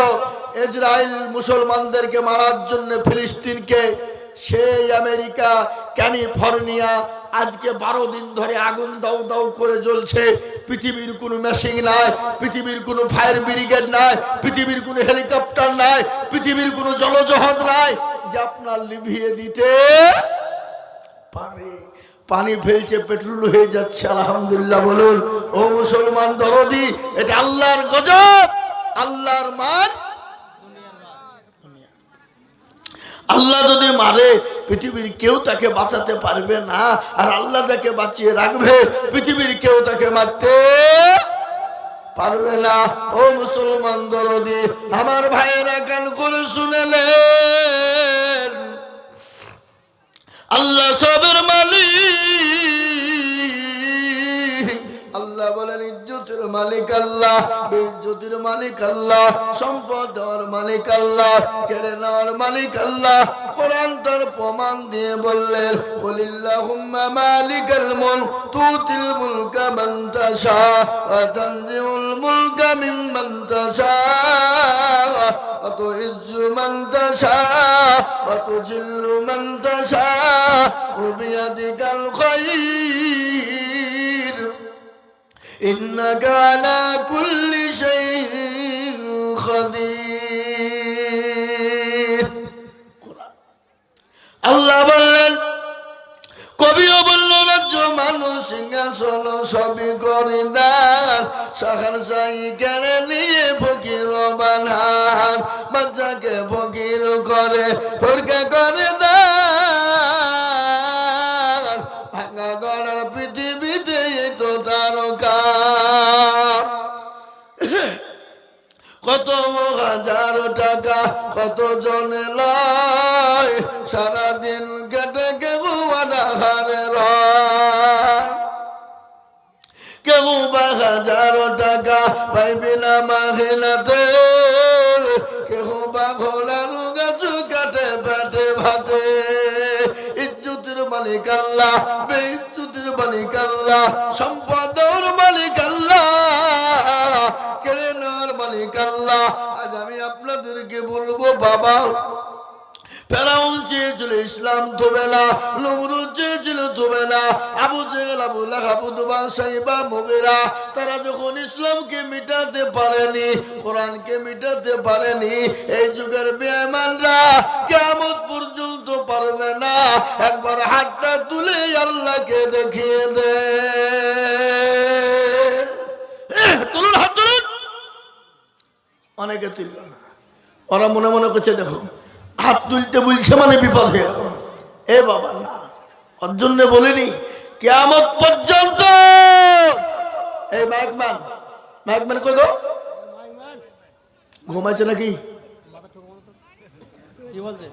ইসরায়েল মুসলমানদেরকে মারার জন্য ফিলিস্তিনকে, সেই আমেরিকা ক্যালিফোর্নিয়া আজকে 12 দিন ধরে আগুন দাউ দাউ করে জ্বলছে। পৃথিবীর কোনো মেশিন নাই, পৃথিবীর কোনো ফায়ার ব্রিগেড নাই, পৃথিবীর কোনো হেলিকপ্টার নাই, পৃথিবীর কোনো জলজাহাজ নাই যে আপনার লিভিয়ে দিতে পারে। পানি ফেলছে, পেট্রোল হয়ে যাচ্ছে। আলহামদুলিল্লাহ বলুন। ও মুসলমান দরদি, এটা আল্লাহর গজব, আল্লাহর মান। আল্লাহ যদি মারে পৃথিবীর কেউ তাকে বাঁচাতে পারবে না, আর আল্লাহ যাকে বাঁচিয়ে রাখবে পৃথিবীর কেউ তাকে মারতে পারবে না। ও মুসলমান দরদি, আমার ভাইয়েরা কান করে শুনেলেন, আল্লাহ সবের মালিক। আল্লাহ বলেন ইজ্জতের মালিক আল্লাহ, বেইজ্জতের মালিক আল্লাহ, সম্পদ দেওয়ার মালিক আল্লাহ, কেড়ে নেওয়ার মালিক আল্লাহ। কোরআন তার প্রমাণ দিয়ে বললেন কুলিল্লাহুম্মা মালিকাল মুলক তুতিল মুলকা মান তাশা ওয়া তানজিউল মুলকা মিম্মান তাশা ওয়া তুইজ্জু মান তাশা ওয়া তুজিল্লু মান তাশা ওয়া বিয়াদিকাল খায়র ইন্নাকা আলা কুল্লি শাইইন কাদির। আল্লাহ বললেন, কবিও বলল রাজ্য মানুষ সিংহাসন সবই করে দান, শাখার সাই কেড়ে নিয়ে ফকির বানান, বাচ্চাকে ফকির করে ফরকা করে দান, ভাঙা গড়ার পৃথিবীতে তো তারকা। কত হাজার টাকা কত জনে লয়, সারাদিন কেটে কেউ আধারে রয়, কেউ বা হাজার টাকা পাইবি না মাহিনাতে, কেউ বা ঘোড়ার গাছ কাটে পেটে ভাতে। ইজ্জতের মালিক আল্লাহ, বেইজ্জতের মালিক আল্লাহ, সম্পদের মালিক আল্লাহ, কেড়ে নেওয়ার মালিক আল্লাহ। আজ আমি আপনাদেরকে বলবো বাবা, ফেরাউন চেয়েছিল ইসলাম থবে না, নমরুদ চেয়েছিল থবে না, আবু জেহেল, আবু লাহাব, উতবা, সাইবা, মুগীরা, তারা যখন ইসলামকে মিটাতে পারেনি, কোরআনকে মিটাতে পারেনি, এই যুগের বেঈমানরা কিয়ামত পর্যন্ত পারবে না। একবার হাতটা তুলে আল্লাহকে দেখিয়ে দে, তুলুন হাত তুলুন। অনেকে তুলল না, ওরা মনে মনে করছে দেখো হাত তুলতে বলছে মানে বিপদ হয়ে গেল। এ বাবা না, ওর জন্য বলিনি কিয়ামত পর্যন্ত। এই মাইকম্যান কই গো, ঘুমাইছে নাকি?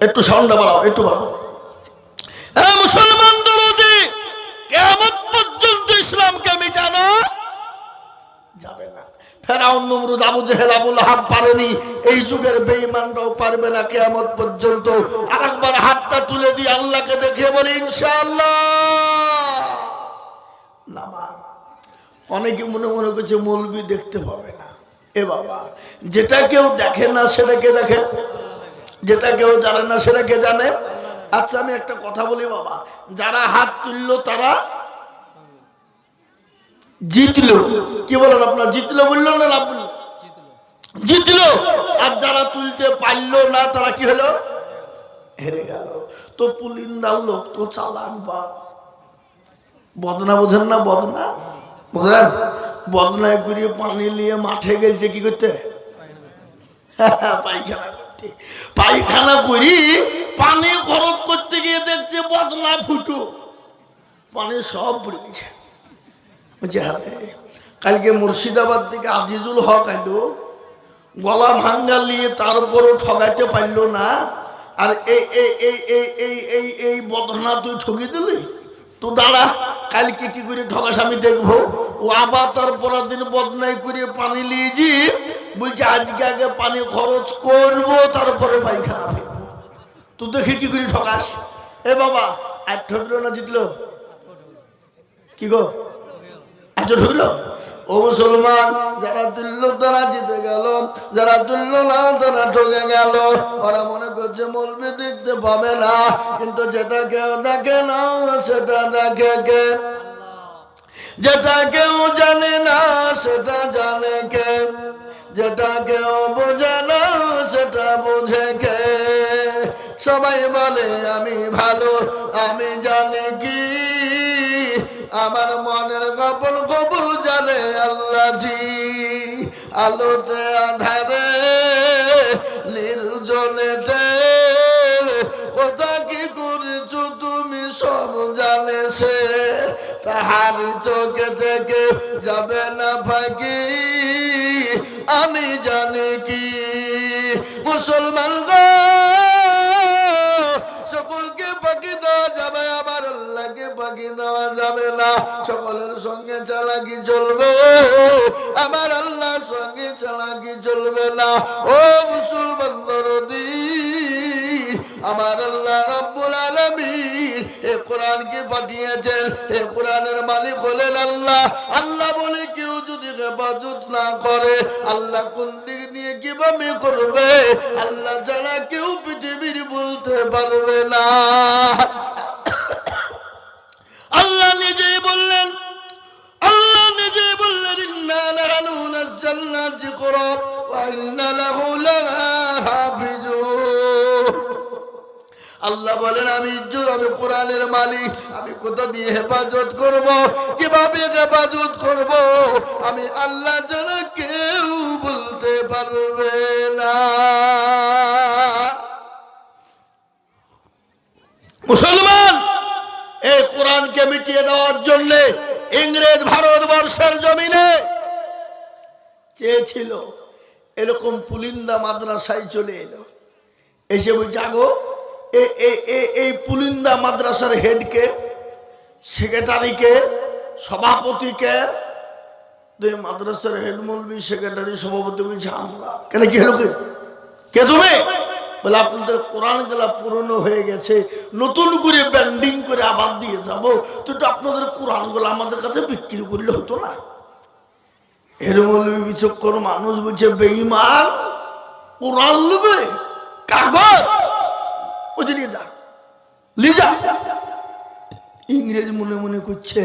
একটু সাউন্ডটা বাড়াও, একটু বাড়াও। হ্যাঁ মুসলমান দরদি, কিয়ামত পর্যন্ত ইসলামকে মিটানো যাবে না। ফেরাউন, নমরুদ, আবু জেহেল, আবু লাহাব পারেনি, এই যুগের বেঈমানরাও পারবে না কিয়ামত পর্যন্ত। আরেকবার হাতটা তুলে দিয়ে আল্লাহকে দেখে বলি ইনশাআল্লাহ। নামান অনেকে মনে মনে করছে মৌলবি দেখতে পাবে না। এ বাবা, যেটা কেউ দেখে না সেটাকে দেখে, যেটা কেউ জানে না সেটাকে জানে। আচ্ছা আমি একটা কথা বলি বাবা, যারা হাত তুললো তারা জিতলো, কি বলেন আপনার? জিতলো বললো না লাভ বললো? জিতলো। আর যারা তুলতে পারলো না তারা কি হলো? হেরে গেল। তো পুলিন্দার লোক তো চালাক বা বদনা, বোঝেন না? বদনা বুঝলেন? বদনায় করিয়ে পানি নিয়ে মাঠে গেছে কি করতে? পায়খানা করতে। পায়খানা করি পানি খরচ করতে গিয়ে দেখছে বদনা ফুটো, পানি সব পড়ে গেছে। কালকে মুর্শিদাবাদ থেকে আজিজুল হক আইলো, গলা ভাঙ্গা নিয়ে তারপরও ঠগাইতে পারলো না। আর এই বদনা তুই ঠকি দিলি, তো দাঁড়া কালকে কি করে ঠগাস আমি দেখবো। ও আবার তারপর দিন বদনাই করে পানি নিয়েছি, বলছে আজকে আগে পানি খরচ করবো তারপরে পায়খানা ফেলবো। তো দেখে কি করে ঠকাস। এ বাবা, আর ঠকলো না জিতলো? কি গো আজ ঢুকল? ও মুসলমান, যারা তুলল তারা জিতে গেল, যারা তুলল না তারা ঠকে গেল। ওরা মনে করছে মৌলবি দেখতে পাবে না, কিন্তু যেটা কেউ দেখে না সেটা দেখে কে? যেটা কেউ জানে না সেটা জানে কে? যেটা কেউ বোঝে না সেটা বোঝে কে? সবাই বলে আমি ভালো, আমি জানি কি আমার মনের গোপন খবর জানে আল্লাহ জি। আলোতে আধারে নির্জনেতে কোথা কি করেছো তুমি সব জানে সে। তাহার চোখে থেকে যাবে না ফাঁকি, আমি জানি কি। মুসলমান গো, সকলকে ফাঁকি দেওয়া যাবে যাবে না। সকলের সঙ্গে চালাকি চলবে, আমার আল্লাহর সঙ্গে চালাকি চলবে না। ও মুসলমান দরদি, আমার আল্লাহ রাব্বুল আলামিন এই কোরআনকে পাঠিয়েছেন, এই কোরআনের মালিক হলেন আল্লাহ। আল্লাহ বলে কেউ যদি হেফাজত না করে, আল্লাহ কোন দিক নিয়ে কিভাবে করবে, আল্লাহ ছাড়া কেউ পৃথিবীর বলতে পারবে না। আল্লাহ নিজেই বললেন, আল্লাহ নিজেই বললেন, ইন্না নাহনু নাযালনা যিকরা ওয়া ইন্না লাহু লাহাফিজুন। আল্লাহ বলেন আমি কোরআনের মালিক, আমি কোথা দিয়ে হেফাজত করব, কিভাবে হেফাজত করব, আমি আল্লাহ ছাড়া কেউ বলতে পারবে না। মুসলমান, এই কোরআনকে মিটিয়ে দেওয়ার জন্য ইংরেজ ভারতবর্ষের জমিনে চেয়েছিল, এরকম পুলিন্দা মাদ্রাসায় চলে এলো, এসে বলছে আগো এই পুলিন্দা মাদ্রাসার হেডকে, সেক্রেটারিকে, সভাপতিকে, মাদ্রাসার হেড মৌলবি, সেক্রেটারি, সভাপতি বলছে আমরা। কেন কি হলো, কে তুমি? বলে আপনাদের কোরআন গুলা পুরনো হয়ে গেছে, নতুন করে ব্যান্ডিং করে আবার দিয়ে যাব, তো আপনাদের কোরআন গুলা আমাদের কাছে বিক্রি করলে হতো না। হেড মৌলবি বিচক্ষণ মানুষ বলছে বেঈমান, কোরআন নেবে কাগজ ইংরেজ মনে মনে করছে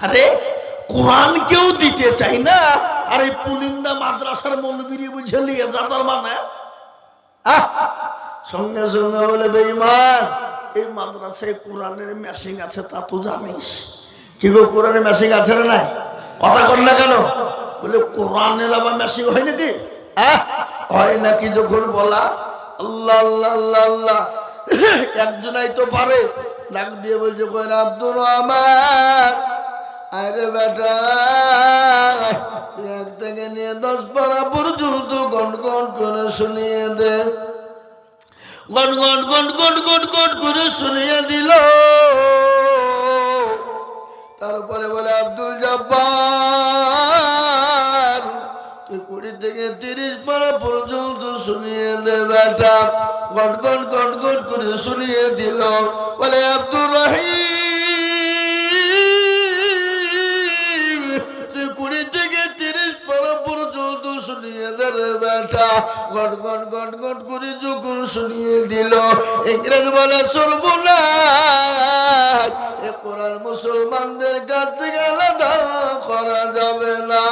আরে কোরআন কেউ দিতে চাই না, আর এই পুলিন্দা মাদ্রাসার মৌলবীরে বুঝে লিয়ে যা, তার মানে সঙ্গে সঙ্গে বলে বেঈমান, এই মাদ্রাসায় কোরআনের মেশিন আছে তা তো জানিস। কি গো, কোরআনের মেশিন আছে না নাই? কথা কর না কেন? বলে কোরআনের আবার মেশিন হয় নাকি? হয় নাকি যখন বলা আল্লাহ আল্লাহ আল্লাহ আল্লাহ একজনাই তো পারে, ডাক দিয়ে বলছে কইরা আব্দুর রহমান, আরে বেটা এক থেকে নিয়ে 10 পারা পর্যন্ত গন গন করে শুনিয়ে দে। গন গন গন গন গন গন করে শুনিয়ে দিল। তারপরে বলে আব্দুল জব্বার, তুই 20 থেকে 30 পারা পর্যন্ত শুনিয়ে দে বেটা। গন গন গন গন করে শুনিয়ে দিল। বলে আব্দুর রহিম, তুই 20 থেকে 30 পারা পর্যন্ত শুনিয়ে দে রে বেটা। গন গন গন গন করে যখন শুনিয়ে দিল, ইংরেজ বলে সর্বনাশ, এ কোরআন মুসলমানদের কাছ থেকে আলাদা করা যাবে না।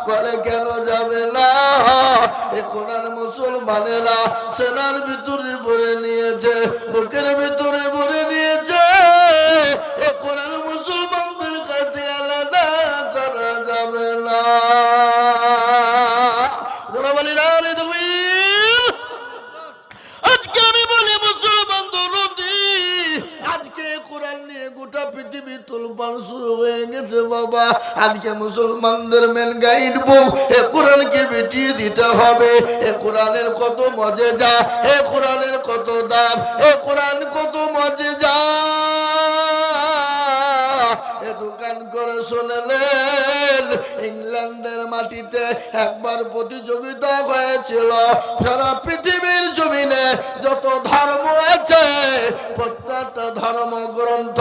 বলে কেন যাবে না? এ কোরআন মুসলমানেরা সেনার ভিতরে ভরে নিয়েছে, বুকের ভিতরে ভরে নিয়েছে। এ কোরআন মুসলমানদের কাছ থেকে আলাদা করা যাবে না। যারা বলি না রে তুমি, আজকে আমি বলি মুসলমান দরদি, আজকে কোরআন নিয়ে গোটা পৃথিবী তোলপাড় শুরু হয়ে গেছে বাবা। আজকে মুসলমানদের মেন গাইড বুক এ কোরআনকে মিটিয়ে দিতে হবে। এ কোরআনের কত মজেজা, এ কোরআনের কত দাম, এ কোরআন কত মজেজা, এ দোকান করে শুনলেন। ইংল্যান্ডের মাটিতে একবার প্রতিযোগিতা হয়েছিল, সারা পৃথিবীর জমিনে যত ধর্ম আছে প্রত্যেকটা ধর্মগ্রন্থ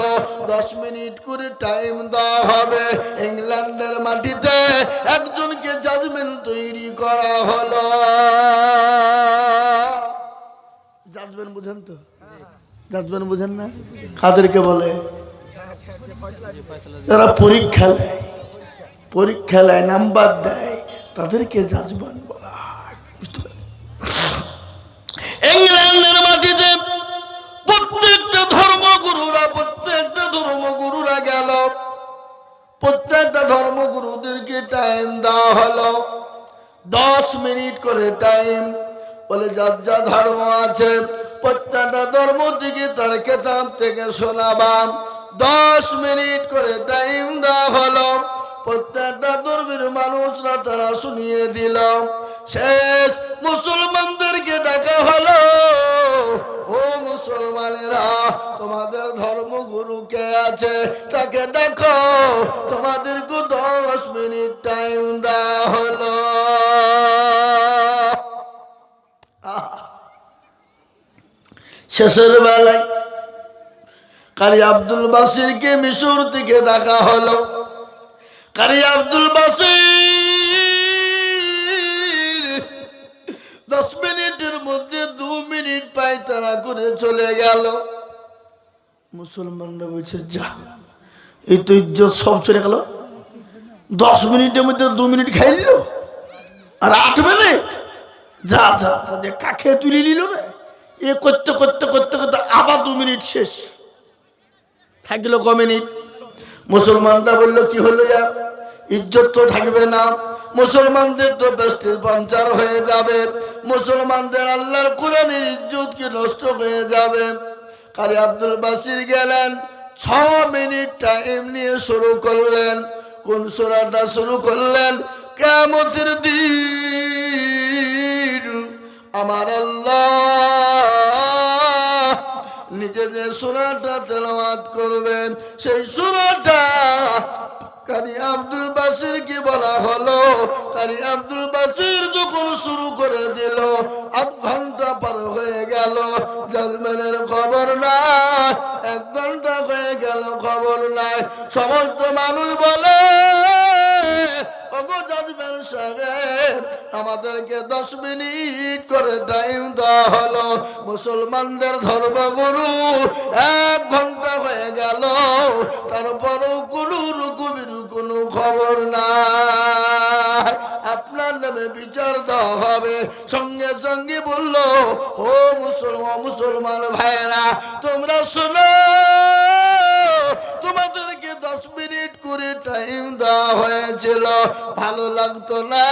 10 মিনিট করে টাইম দেওয়া হবে। ইংল্যান্ডের মাটিতে একজনকে জাজমেন্ট তৈরি করা হলো। জাজমেন্ট বুঝেন তো? জাজমেন্ট বুঝেন না? কাদেরকে বলে? যারা পরীক্ষা নেয়, পরীক্ষা নেয়, নাম্বার দেয়, তাদেরকে জাজমেন্ট বলা হয়। ইংল্যান্ডের মাটিতে প্রত্যেকটা ধর্মগুরুরা গেল, প্রত্যেকটা ধর্মগুরুদেরকে টাইম দেওয়া হলো 10 মিনিট করে টাইম। বলে যার যা ধর্ম আছে প্রত্যেকটা ধর্ম থেকে তার কেতাব থেকে শোনাবাম। 10 মিনিট করে টাইম দেওয়া হলো। প্রত্যেকটা ধর্মের মানুষরা তারা শুনিয়ে দিল। শেষ মুসলমানদেরকে ডাকা হলো, ও মুসলমানেরা, তোমাদের ধর্মগুরু কে আছে তাকে দেখো, তোমাদেরকে 10 মিনিট টাইম দেওয়া হলো। শেষের বেলায় কারি আব্দুল বাসিরকে মিশর থেকে ডাকা হলো। কারি আব্দুল বাসির 10 মিনিটের মধ্যে 2 মিনিট পায়তারা করে চলে গেল। মুসলমানরা বলছে, যা এই তো ইজ্জত সব চলে গেল। 10 মিনিটের মধ্যে 2 মিনিট খাই দিল, আর 8 মিনিট যা যা যা কাকে তুলে নিল রে। এ করতে করতে করতে করতে আবার 2 মিনিট শেষ, থাকলো ক মিনিট। মুসলমানরা বললো, কি হলো, ইজ্জত তো থাকবে না, মুসলমানদের তো বেস্টের পাঞ্চার হয়ে যাবে, মুসলমানদের আল্লাহর কোরআনের ইজ্জত কি নষ্ট হয়ে যাবে। কারি আব্দুল বাসির গেলেন, 6 মিনিট টাইম নিয়ে শুরু করলেন। কোন সূরাটা শুরু করলেন? কিয়ামতের দিন আমার আল্লাহ নিজে যে সূরাটা তেলাওয়াত করবেন, সেই সূরাটা কারি আব্দুল বাসির কি বলা হলো। কারি আব্দুল বাসির যখন শুরু করে দিল, 8 ঘন্টা পার হয়ে গেল, জাজমেনের খবর নাই। 1 ঘন্টা হয়ে গেল, খবর নাই। সমস্ত মানুষ বলে, ওগো জাজমেন সাহেব, আমাদেরকে 10 মিনিট করে টাইম দেওয়া হলো। মুসলমানদের ধর্মগুরু 1 ঘন্টা হয়ে গেল, তারপরও কোনো রকমের কোনো খবর নাই। আপনার নামে বিচার দেওয়া হবে। সঙ্গে সঙ্গে বলল, ও মুসলমান ভাইরা, তোমরা শোনো, তোমাদেরকে 10 মিনিট করে টাইম দেওয়া হয়েছিল, ভালো লাগতো না,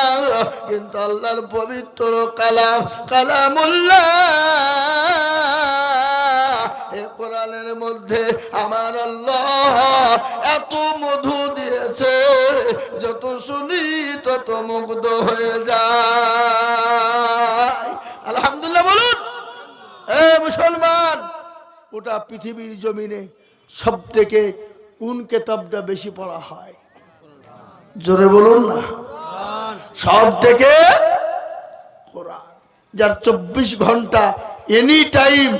কিন্তু আল্লাহর পবিত্র কালামুল্লাহ এ কোরআনের মধ্যে আমার আল্লাহ এত মধু দিয়েছে, যত শুনি তত মুগ্ধ হয়ে যায়। আলহামদুলিল্লাহ বলুন। এ মুসলমান, ওটা পৃথিবীর জমিনে সব থেকে কোন কিতাবটা বেশি পড়া হয়? জোরে বলুন না। সব থেকে কোরআন, যার 24 ঘন্টা এনি টাইম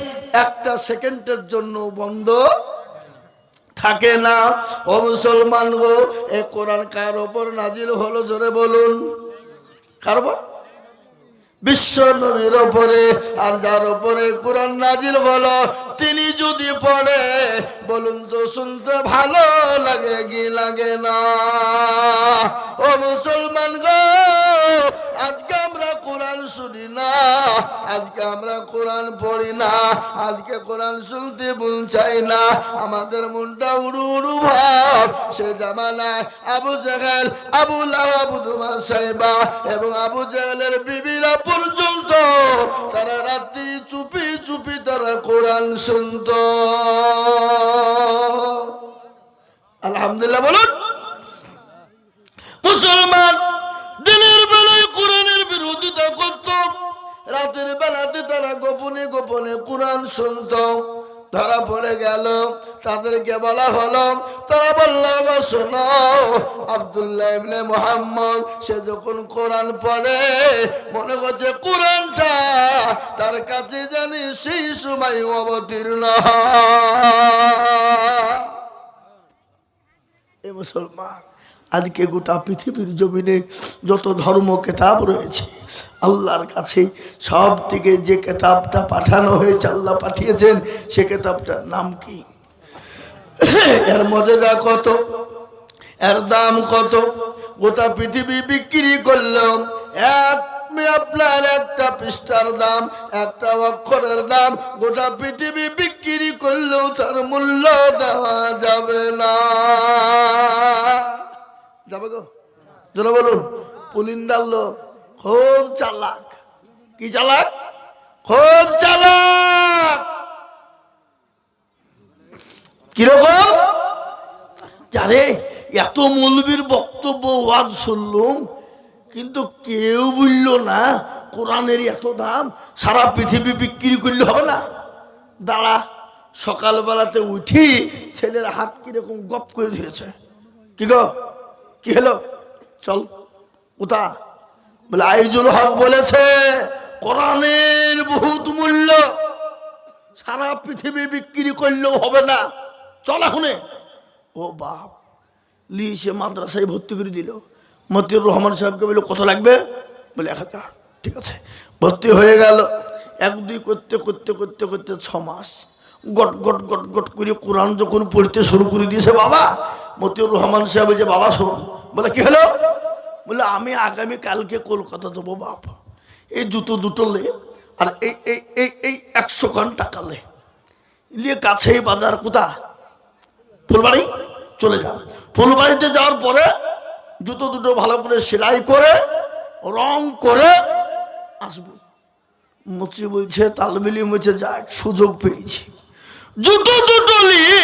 একটা সেকেন্ডের জন্য বন্ধ থাকে না। ও মুসলমান গো, এ কোরআন কার ওপর নাজিল হলো? জোরে বলুন। কার ওপর? বিশ্ব নবীর ওপরে। আর যার ওপরে কোরআন নাজিল হলো, তিনি যদি পড়ে, বলুন তো শুনতে ভালো লাগে কি লাগে না? ও মুসলমান গো, আজকে আমরা কোরআন শুনি না, আজকে আমরা কোরআন পড়ি না, আজকে কোরআন শুনতে মন চাই না, আমাদের মনটা উড়ু উড়ু ভাব। সে জামানায় আবু জাহেল, আবু লাহাব, উতবা, সাইবা এবং আবু জাহেলের বিবিরা পর্যন্ত তারা রাত্রি চুপি চুপি তারা কোরআন শুনত। আলহামদুলিল্লাহ বলুন। মুসলমান দিনের বেলায় কোরআনের বিরোধিতা করত, রাতের বেলাতে তারা গোপনে গোপনে কোরআন শুনত। ধরা পড়ে গেল, তাদেরকে বলা হলো, তারা বলল, শোনো, আব্দুল্লাহ ইবনে মুহাম্মদ সে যখন কোরআন পড়ে, মনে করছে কোরআনটা তার কাছে জানি সেই সময় অবতীর্ণ হয়। এ মুসলমান, আজকে গোটা পৃথিবীর জমিনে যত ধর্ম কেতাব রয়েছে, আল্লাহর কাছে সব থেকে যে কেতাবটা পাঠানো হয়েছে, আল্লাহ পাঠিয়েছেন, সে কেতাবটার নাম কি? এর মজা কত, এর দাম কত? গোটা পৃথিবী বিক্রি করলেও আপনার একটা পৃষ্ঠার দাম, একটা অক্ষরের দাম, গোটা পৃথিবী বিক্রি করলেও তার মূল্য দেওয়া যাবে না। যাবে গো? যারা বলুন। পুলিন্দার লোক খুব চালাক। কি চালাক? খুব চালাক। কিরকম? জানে, এত মৌলবীর বক্তব্য ওয়াজ শুনলুম, কিন্তু কেউ বলল না কোরআনের এত দাম, সারা পৃথিবী বিক্রি করলে হবে না। দাঁড়া, সকালবেলাতে উঠি ছেলের হাত কিরকম গপ করে ধরেছে। কি গো, কি হলো, চল উঠা। বলে আইজুল হক বলেছে কোরআনের বহুত মূল্য, সারা পৃথিবী বিক্রি করলেও হবে না, চল এখনে। ও বাপ, সে মাদ্রাসায় ভর্তি করে দিল। মতিউর রহমান সাহেবকে বলল কত লাগবে? বলে 1000। ঠিক আছে, ভর্তি হয়ে গেল। 1-2 করতে করতে করতে করতে 6 মাস গট গট গট গট করে কোরআন যখন পড়তে শুরু করে দিয়েছে বাবা, মতিউর রহমান সাহেব যে বাবা শোন। বলে কি হলো? বলে আমি আগামী কালকে কলকাতা যাবো বাপ, এই জুতো দুটো লে আর এই এই এই এই 100 খান টাকা লে, নিয়ে কাছেই বাজার, কোথা? ফুলবাড়ি। চলে যাও। ফুলবাড়িতে যাওয়ার পরে জুতো দুটো ভালো করে সেলাই করে রং করে আসবো। মুচি বলছে তালবিলি মুছে যাক, সুযোগ পেয়েছি। জুতো দুটো নিয়ে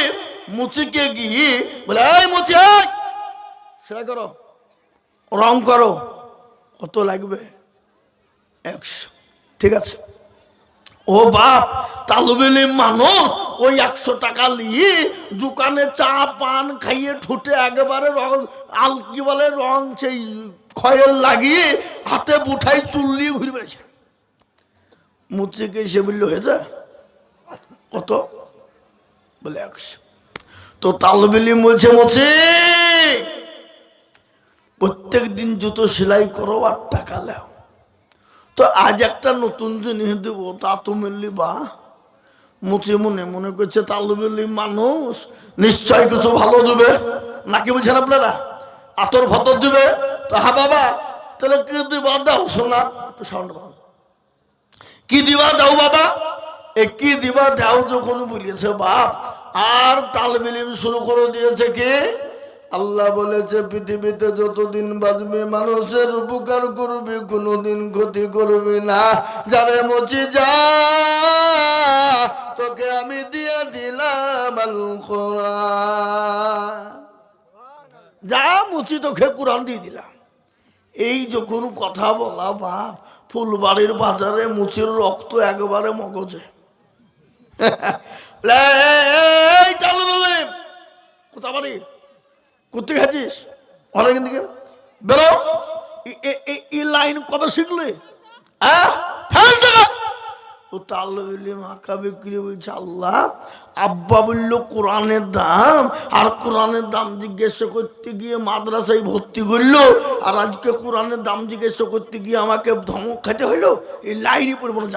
মুচিকে গিয়ে বলে এই মুচি সেলাই করো, রং করো। কত লাগবে? 100। ঠিক আছে। ও বাপ, তালবিলি মানুষ ওই 100 টাকা নিয়ে দোকানে চা পান খাইয়ে ঠুটে একেবারে রং কি বলে রং সেই খয়েল লাগিয়ে হাতে বুঠাই চুল নিয়ে ঘুরে বেড়েছে। মুচিকে সে বলল হয়েছে কত? বলে 100। তো তালবিলি বলছে মুচি প্রত্যেক দিন জুতো সেলাই করো আর টাকা লাও, তো আজ একটা নতুন জিনিস দেব, তা তুমি লিবা। মুচি মনে মনে করছে তালবিলি মানুষ নিশ্চয় কিছু ভালো দেবে, নাকি বলছেন আপনারা? আতর ফাতর দিবে। তো হ্যাঁ বাবা, তাহলে কি দিবা দাও শোনা, একটু সাউন্ড পাও, কি দিবা দাও বাবা? কি দিবা দাও যখন বলিয়েছে বাপ, আর তালবিলিম শুরু করে দিয়েছে কি? আল্লাহ বলেছে পৃথিবীতে যতদিন বাঁচবে মানুষের উপকার করবে, কোনোদিন ক্ষতি করবে না। যারে মুচি যা, তোকে আমি দিয়ে দিলাম আল কোরআন। যা মুচি, তোকে কোরআন দিয়ে দিলাম। এই যখন কথা বলা বাপ, ফুলবাড়ির বাজারে মুচির রক্ত একেবারে মগজে। কোথা বাড়ি, কোথায় খাচ্ছিস? অনেক দিকে বেরো। এই লাইন কবে শিখলে? ও তালবিলি মাকা বিক্রি বলছে আল্লাহ, আব্বা বলল কোরআনের দাম, আর কোরআনের দাম জিজ্ঞাসা করতে গিয়ে মাদ্রাসায় ভর্তি করলো, আর আজকে কোরআনের দাম জিজ্ঞাসা করতে গিয়ে আমাকে ধমক খেতে হইলো। এই লাইনই পড়বো না,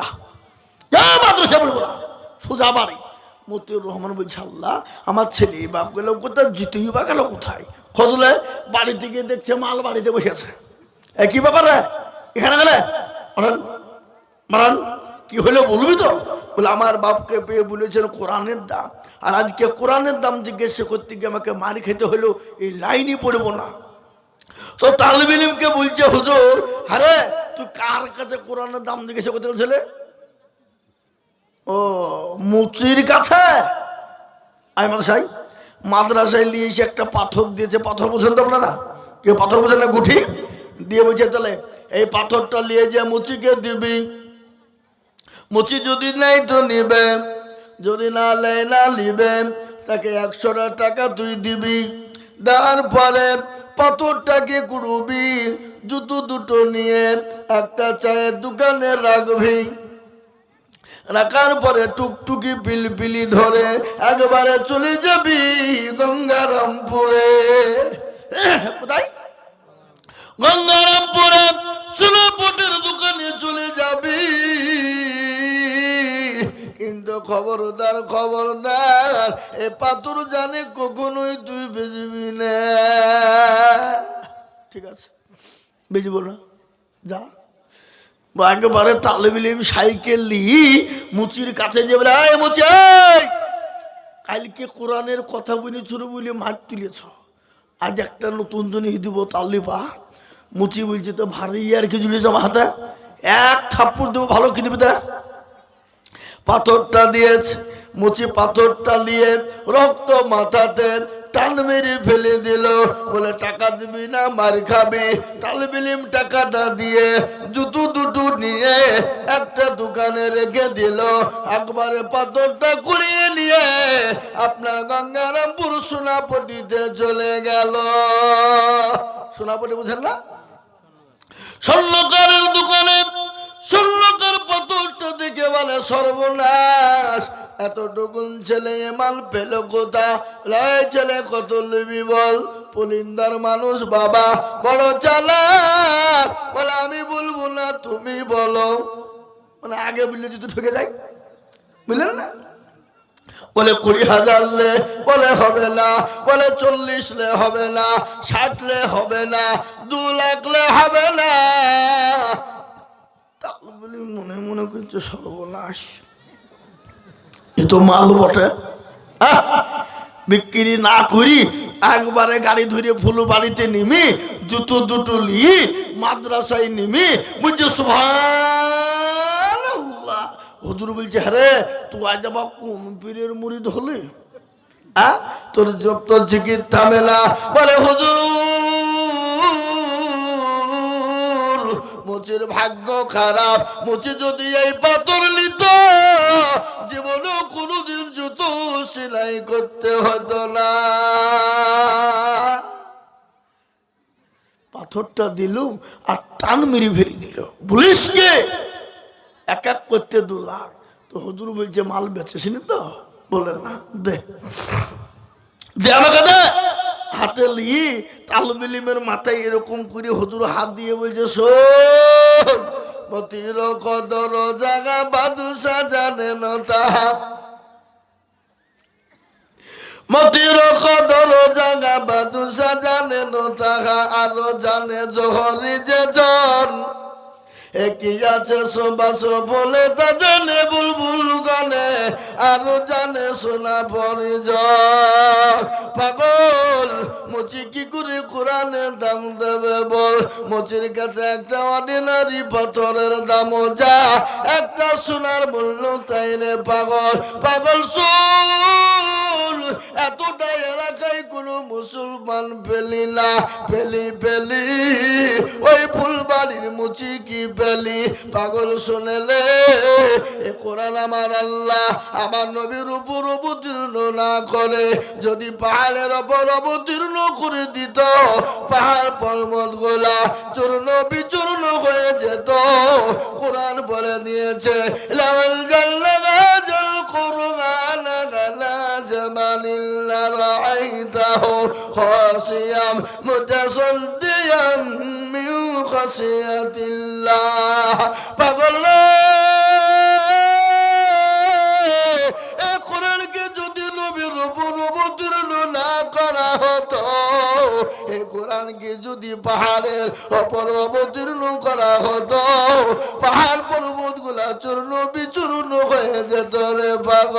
যা মাদ্রাসা পড়বো না, সোজা বাড়ি। মতিউর রহমান বলছে আল্লাহ, আমার ছেলে বাপ গেল কোথায়, জিতুই বা গেল কোথায়? খোঁজলে বাড়ি থেকে দেখছে মাল বাড়িতে বসেছে। কি ব্যাপার রে, এখানে গেলে মারান কি হলো বলবি তো? বলে আমার বাপকে পেয়ে বলেছেন কোরআনের দাম, আর আজকে কোরআনের দাম জিজ্ঞাসা করতে গিয়ে আমাকে মারি খেতে হলো, এই লাইনই পড়বো না। তো তালিব ইলমকে বলছে হুজুর, আরে তুই কার কাছে কোরআনের দাম জিজ্ঞাসা করতে বলছিলে? ও মুচির কাছে। আমি মাদ্রাসায় নিয়ে এসে একটা পাথর দিয়েছে। পাথর বোঝেন তো আপনারা? কেউ পাথর বোঝেন না? গুঠি দিয়ে বলছে তাহলে এই পাথরটা নিয়ে যে মুচিকে দিবি, মুচি যদি নেই তো নিবে, যদি না লেয় না নিবে, তাকে 100 টাকা তুই দিবি। দেওয়ার পরে পাথরটাকে কুড়বি, জুতো দুটো নিয়ে একটা চায়ের দোকানে রাখবি। রাখার পরে টুকটুকি পিলপিলি ধরে একবারে চলে যাবি গঙ্গারামপুরে। কোথায়? গঙ্গারামপুরে সুলপটের দোকানে চলে যাবি। কিন্তু খবরদার খবরদার, এ পাথর জানে কখনোই তুই বেচবি না। ঠিক আছে, বেচব না, যা। একেবারে তালিব ইলম সাইকেল নিয়ে মুচির কাছে যে বলে, এই মুচি, কালকে কোরআনের কথা বলে শুরু বলে মাছ তুলেছ, আজ একটা নতুন জিনিস দিব তালিবা। মুচি বলছে তো ভারী আর কি ঝুলিয়েছ আমার হাতে, এক থাপ্পড় দেবো, ভালো কি দিবে? পাথরটা দিয়েছে। মুচি পাথরটা নিয়ে রক্ত মাথাতে টান মেরে ফেলে দিল। বলে টাকা দিবি না মার খাবি। তালেবে ইলম টাকাটা দিয়ে জুতো দুটো নিয়ে একটা দোকানে রেখে দিল। একবারে পাথরটা কুড়িয়ে নিয়ে আপনার গঙ্গারামপুর সোনাপট্টিতে চলে গেল। সোনাপট্টি বুঝেন না? স্বর্ণকারের দোকানে স্বর্ণকার পাথরটা দেখে বলে সর্বনাশ, এতটুকুন ছেলে মাল পেল কোথা? ছেলে কত লিবি বল? পুলিন্দার মানুষ বাবা, বড় চালাক। বলে আমি বলবো না, তুমি বলো। মানে আগে বললে যদি ঠকে যাই, বুঝলেন না? বলে 20,000 লে। বলে হবে না। বলে 40 লে হবে না, 60 লে হবে না, 2 লাখ লে হবে না। বলি মনে মনে করছে সর্বনাশ, এ তো মাল বটে। বিক্রি না করি একবারে গাড়ি ধরে ফুল বাড়িতে নিমি, জুতো দুটো লি মাদ্রাসায় নিমি। বুঝছে সুবহানাল্লাহ। হুজুর বলছে হ্যাঁ তুই আজ আবার কোন পীরের মুরিদ হলে? তোর জব তো জিকির থামে না। বলে হুজুর মুচির ভাগ্য খারাপ, মুচি যদি এই পাথর নিত জীবনে কোনোদিন জুতো সেলাই করতে হতো না। পাথরটা দিলুম আর টান মেরে ফেলে দিল। পুলিশকে এক এক করতে 2 লাখ। তো হুজুর বলছে মাল বেচেছিনি তো? বলে না। দে দে আমাকে দে। হাতে লি তালেবে ইলমের মাথায় এরকম করে হুজুর হাত দিয়ে বলছে শোন, মতির কদর জাগা বাদুসা জানে না তাহা। মতির কদর জাগা বাদুসা জানে না তাহা। আরো জানে জহরি যে জন, একই আছে সুবাস বলে তা জানে বুলবুল গানে। আরো জানে সোনা পরিচয়। পাগল মুচি কি করে কোরআনের দাম দেবে বল? মুচির কাছে একটা অর্ডিনারি পাথরের দাম যা, একটা সোনার মূল্য তাই রে পাগল। পাগল শোন, এতটা এলাকায় কোনো মুসলমান পেলি না, পেলি পেলি ওই ফুলবাড়ির মুচি কি পেলি? পাগল শুনেলে এ কোরআন আমার আল্লাহ আমার নবীর উপর অবতীর্ণ না করে যদি পাহাড়ের ওপর অবতীর্ণ করে দিত, পাহাড় পর্বত গোলা চূর্ণ বিচূর্ণ হয়ে যেত। কোরআন বলে দিয়েছে লাওয়াল জাল্লাগাজাল কুরআন গালা জামালিল্লা রাআইতাহু খাসিয়াম মুতাসাদ্দিয়াম মিন খাসিয়াতিল্লাহ। পাগল এই কোরআনকে যদি নবীর উপর অবতীর্ণ না করা হতো, এই কোরআনকে যদি পাহাড়ের উপর অবতীর্ণ করা হতো, পাহাড় পর্বত গুলা চূর্ণ বিচূর্ণ হয়ে যেত রে পাগল।